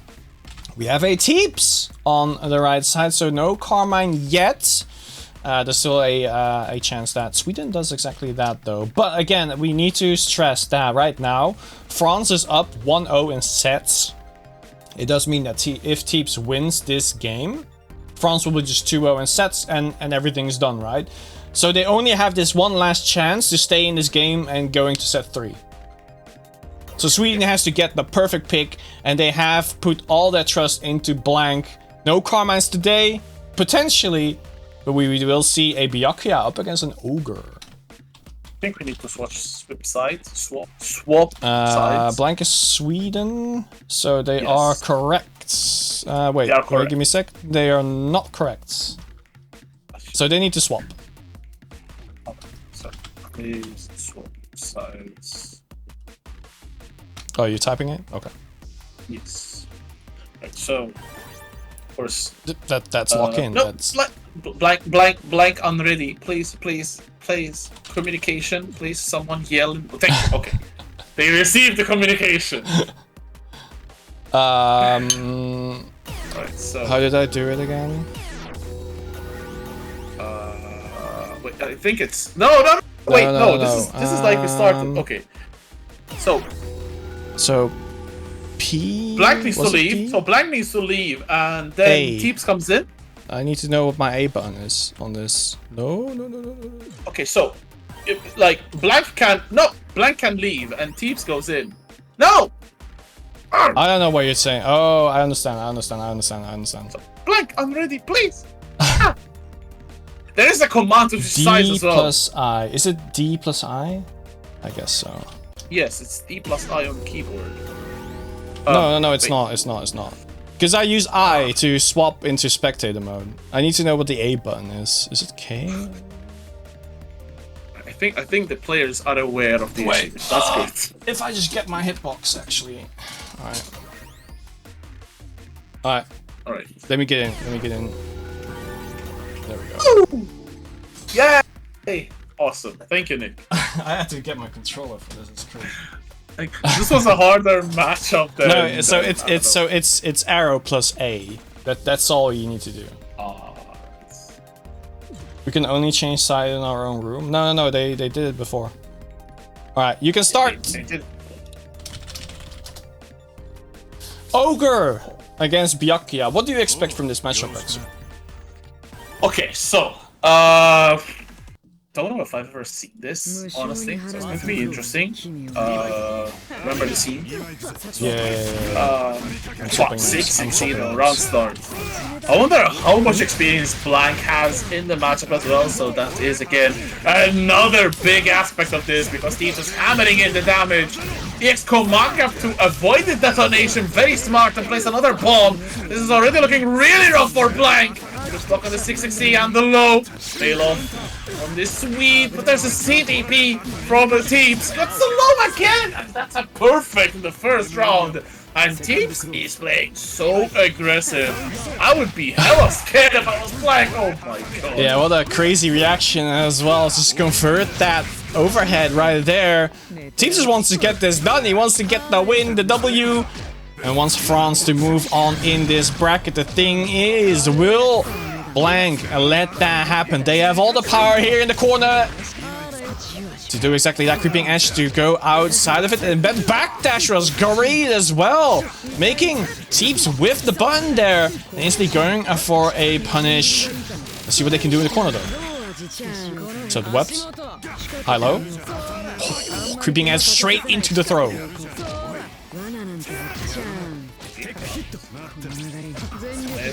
we have a Teeps on the right side, so no Carmine yet. There's still a chance that Sweden does exactly that, though. But again, we need to stress that right now, France is up 1-0 in sets. It does mean that if Teeps wins this game, France will be just 2-0 in sets and everything's done, right? So they only have this one last chance to stay in this game and going to set 3. So Sweden has to get the perfect pick and they have put all their trust into Blank. No Carmines today, potentially, but we will see a Byakuya up against an Ogre. I think we need to swap sides. Sides. Blank is Sweden, so they are correct. Wait, give me a sec. They are not correct. So they need to swap. So please swap sides. Oh, you're typing it? Okay. Yes. Right, so, of course. That's lock in. No, That's... blank unready. Please. Communication, please. Someone yell. Thank you. Okay. They received the communication. Right, so. How did I do it again? Wait, I think it's no. Wait, no. This is like we started. Okay. So P. Blank needs to leave. So Blank needs to leave, and then Teeps comes in. I need to know what my A button is on this. No. Okay, so Blank can leave, and Teeps goes in. No. I don't know what you're saying. Oh, I understand. So, Blank, I'm ready, please. There is a command to switch sides as well. D plus I. Is it D plus I? I guess so. Yes, it's E plus I on the keyboard. No, it's wait. not. It's not. Because I use I to swap into spectator mode. I need to know what the A button is. Is it K? I think the players are aware of the issue. That's good. If I just get my hitbox, actually. Alright. Alright. Alright. Let me get in. There we go. Yeah! Hey, awesome. Thank you, Nick. I had to get my controller for this. It's crazy. Like, this was a harder matchup than... No, so it's arrow plus A. That's all you need to do. We can only change side in our own room. No, they did it before. Alright, you can start. They did. Ogre against Byakuya. What do you expect from this matchup, Exo? Okay, so, don't know if I've ever seen this, honestly, so it's going to be interesting. Remember the scene? Yeah. What, 6-16 round start. I wonder how much experience Blank has in the matchup as well, so that is again another big aspect of this, because Steve is hammering in the damage. The X-Komanga to avoid the detonation, very smart, and place another bomb. This is already looking really rough for Blank. Just stuck on the 660 and the low. Fail off on this sweep, but there's a CDP from the Teeps. Got the low again, and that's a perfect in the first round. And Teeps is playing so aggressive. I would be hella scared if I was Blank. Oh my god. Yeah, what a crazy reaction as well. Just convert that overhead right there. Teeps just wants to get this done. He wants to get the win, the W. And wants France to move on in this bracket. The thing is, will Blank let that happen? They have all the power here in the corner to do exactly that. Creeping Edge to go outside of it. And then backdash was great as well. Making Teeps with the button there. And instantly going for a punish. Let's see what they can do in the corner though. So the webs. High low. Oh, Creeping Edge straight into the throw.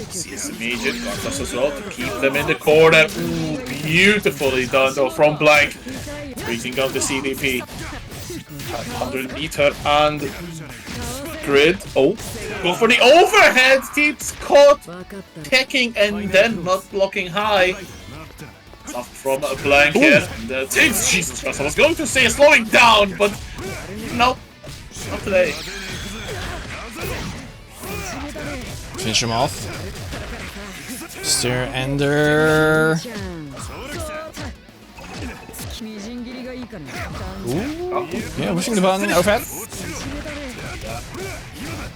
Sees immediate contact as well to keep them in the corner. Ooh, beautifully done though from Blank. Breaking up the CDP. 100 meter and grid. Oh, go for the overhead. Teeps caught taking and then not blocking high. Up from a Blank here. And Teeps, Jesus Christ, I was going to say slowing down, but no, not today. Finish him off. Steer Ender. Ooh. Yeah, pushing the button. Overhead.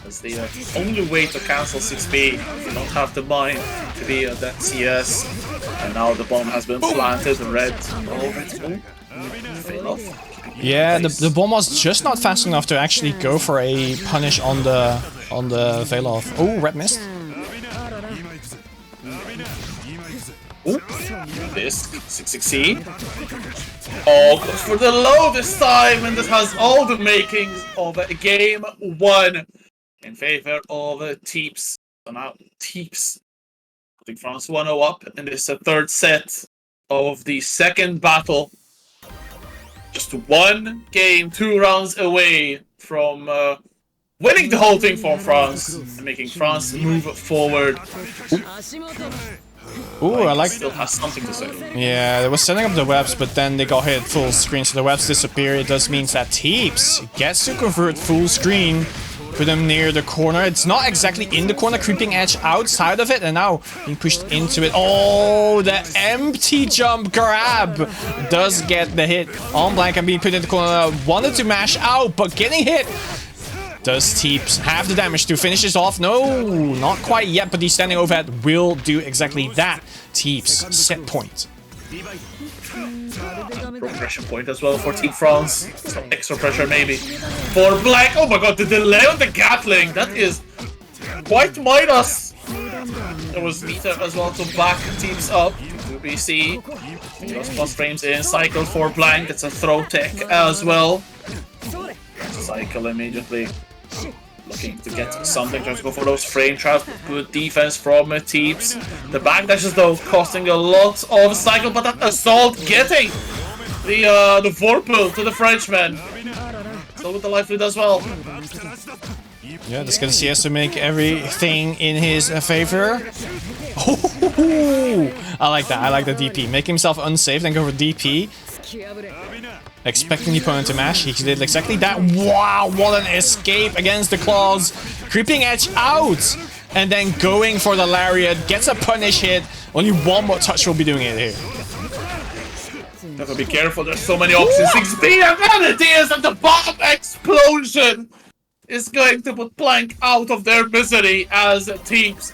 That's the only way to cancel 6B. You don't have the mind to be that CS. And now the bomb has been planted. Red. Oh, red. Fail off. Yeah, the bomb was just not fast enough to actually go for a punish on the fail off. Oh, red missed. Ooh, this 660. Oh, goes for the low this time, and this has all the makings of a game 1 in favor of Teeps. So now Teeps putting France 1-0 up, and this is the third set of the second battle. Just 1 game, 2 rounds away from winning the whole thing for France, and making France move forward. Ooh, I like. Still has something to say. Yeah, they were setting up the webs, but then they got hit full screen, so the webs disappear. It does mean that Teeps gets to convert full screen, put them near the corner. It's not exactly in the corner, Creeping Edge outside of it, and now being pushed into it. Oh, the empty jump grab does get the hit on Blank and being put in the corner. Wanted to mash out, but getting hit. Does Teeps have the damage to finish this off? No, not quite yet, but the standing overhead will do exactly that. Teeps, set point. Pressure point as well for Team France. Some extra pressure maybe for Blank. Oh my god, the delay on the Gatling. That is quite Midas. There was meter as well to back Teeps up. 2BC. Just plus frames in. Cycle for Blank. It's a throw tech as well. Cycle immediately. Looking to get something, trying to go for those frame traps. Good defense from Teeps. The backdashes though costing a lot of cycle, but that assault getting the Vorpal to the Frenchman. Still with the life lead as well. Yeah, this guy has to make everything in his favor. I like that. I like the DP. Make himself unsafe, then go for DP. Expecting the opponent to mash. He did exactly that. Wow, what an escape against the claws. Creeping Edge out. And then going for the Lariat. Gets a punish hit. Only one more touch will be doing it here. Have to be careful, there's so many options. 16 abilities and the bomb explosion is going to put Blank out of their misery as Teams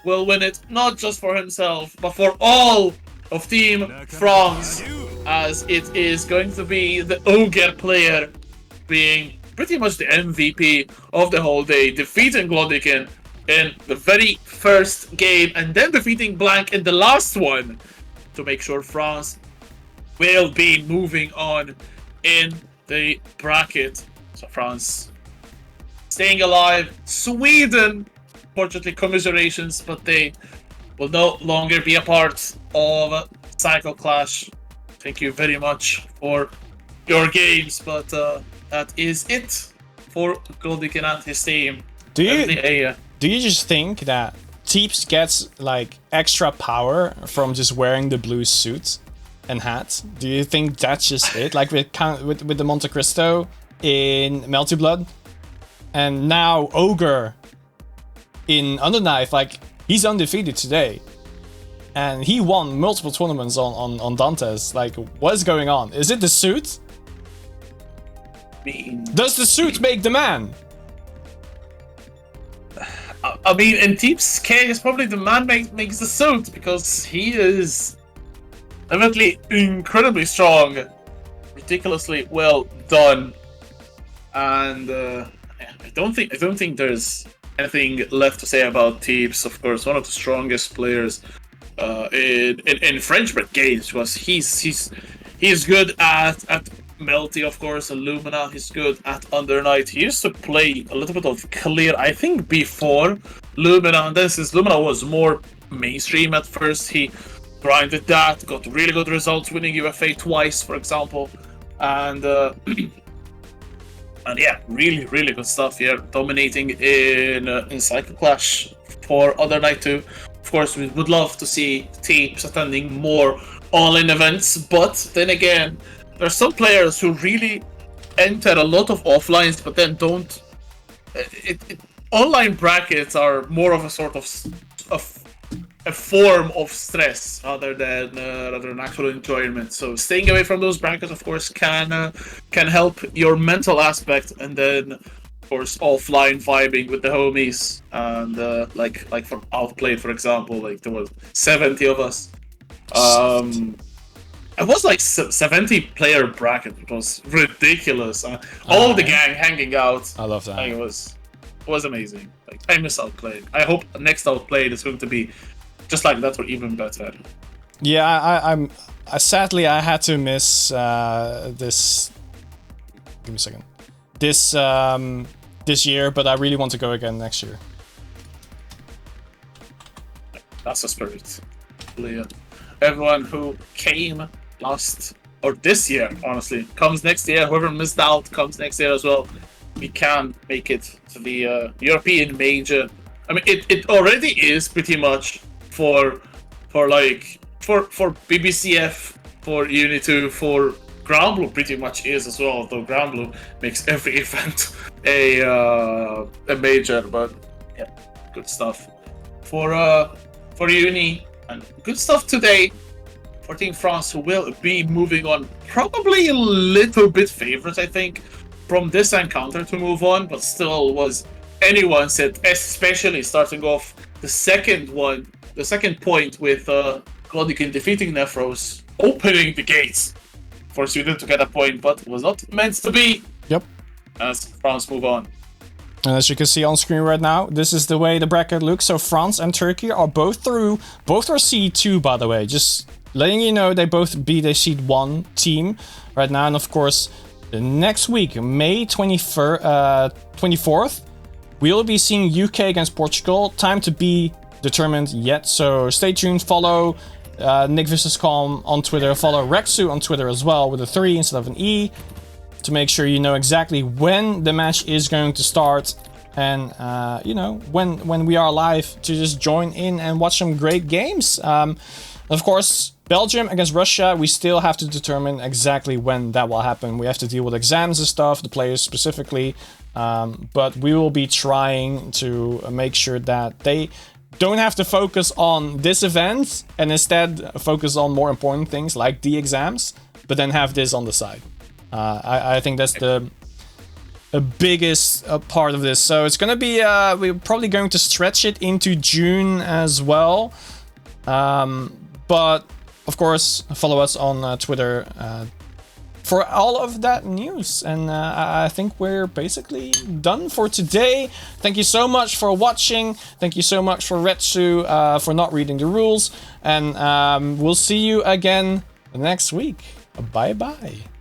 will win it, not just for himself, but for all of Team France, as it is going to be the Ogre player being pretty much the MVP of the whole day, defeating Glodikin in the very first game and then defeating Blank in the last one to make sure France will be moving on in the bracket. So France staying alive. Sweden, fortunately, commiserations, but they will no longer be a part of Cycle Clash. Thank you very much for your games, but that is it for Glodikin and his team. Do you just think that Teeps gets like extra power from just wearing the blue suit and hat? Do you think that's just it? Like with the Monte Cristo in Melty Blood, and now Ogre in Underknife, like he's undefeated today, and he won multiple tournaments on Dantes. Like, what's going on? Is it the suit? Does the suit make the man? I mean, in Teep's case, probably the man makes the suit, because he is evidently incredibly strong, ridiculously well done, and I don't think there's anything left to say about Teeps. Of course, one of the strongest players in French Brigades, because he's good at Melty, of course, and Lumina. He's good at Underknight. He used to play a little bit of Clear, I think, before Lumina, and then since Lumina was more mainstream at first, he grinded that, got really good results, winning UFA twice, for example, and and yeah, really good stuff here, dominating in Cycle Clash for Underknight too. Of course, we would love to see teams attending more all-in events, but then again, there are some players who really enter a lot of offlines, but then don't. Online brackets are more of a sort of a form of stress rather than actual enjoyment. So staying away from those brackets, of course, can help your mental aspect, and then of course offline vibing with the homies, and like from Outplayed, for example, like there was 70 of us. It was like 70 player bracket. It was ridiculous. All the gang hanging out. I love that. Like, it was amazing. Like, I miss Outplayed. I hope next Outplayed is going to be just like that or even better. Yeah, I sadly I had to miss this. Give me a second. This year, but I really want to go again next year. That's the spirit. Everyone who came last or this year, honestly, comes next year. Whoever missed out comes next year as well. We can make it to the European major. I mean, it already is pretty much for BBCF, for Uni2, for Granblue pretty much is as well. Though Granblue makes every event a major, but yeah, good stuff for Uni, and good stuff today for Team France, who will be moving on. Probably a little bit favorites, I think, from this encounter to move on, but still was anyone said, especially starting off the second point with Glodikin defeating Nephros, opening the gates for Sweden to get a point, but was not meant to be. Yep. As France move on. And as you can see on screen right now, this is the way the bracket looks. So France and Turkey are both through. Both are seed 2, by the way. Just letting you know, they both beat a seed 1 team right now. And of course, the next week, May 24th, we'll be seeing UK against Portugal. Time to be determined yet. So stay tuned, follow Nick vs. Calm on Twitter. Follow Rexu on Twitter as well with a 3 instead of an E to make sure you know exactly when the match is going to start. And, you know, when we are live to just join in and watch some great games. Of course, Belgium against Russia, we still have to determine exactly when that will happen. We have to deal with exams and stuff, the players specifically. But we will be trying to make sure that they don't have to focus on this event and instead focus on more important things like the exams, but then have this on the side. I think that's the biggest part of this. So it's gonna be, we're probably going to stretch it into June as well. But of course, follow us on Twitter for all of that news. And I think we're basically done for today. Thank you so much for watching. Thank you so much for Retsu for not reading the rules. And we'll see you again next week. Bye bye.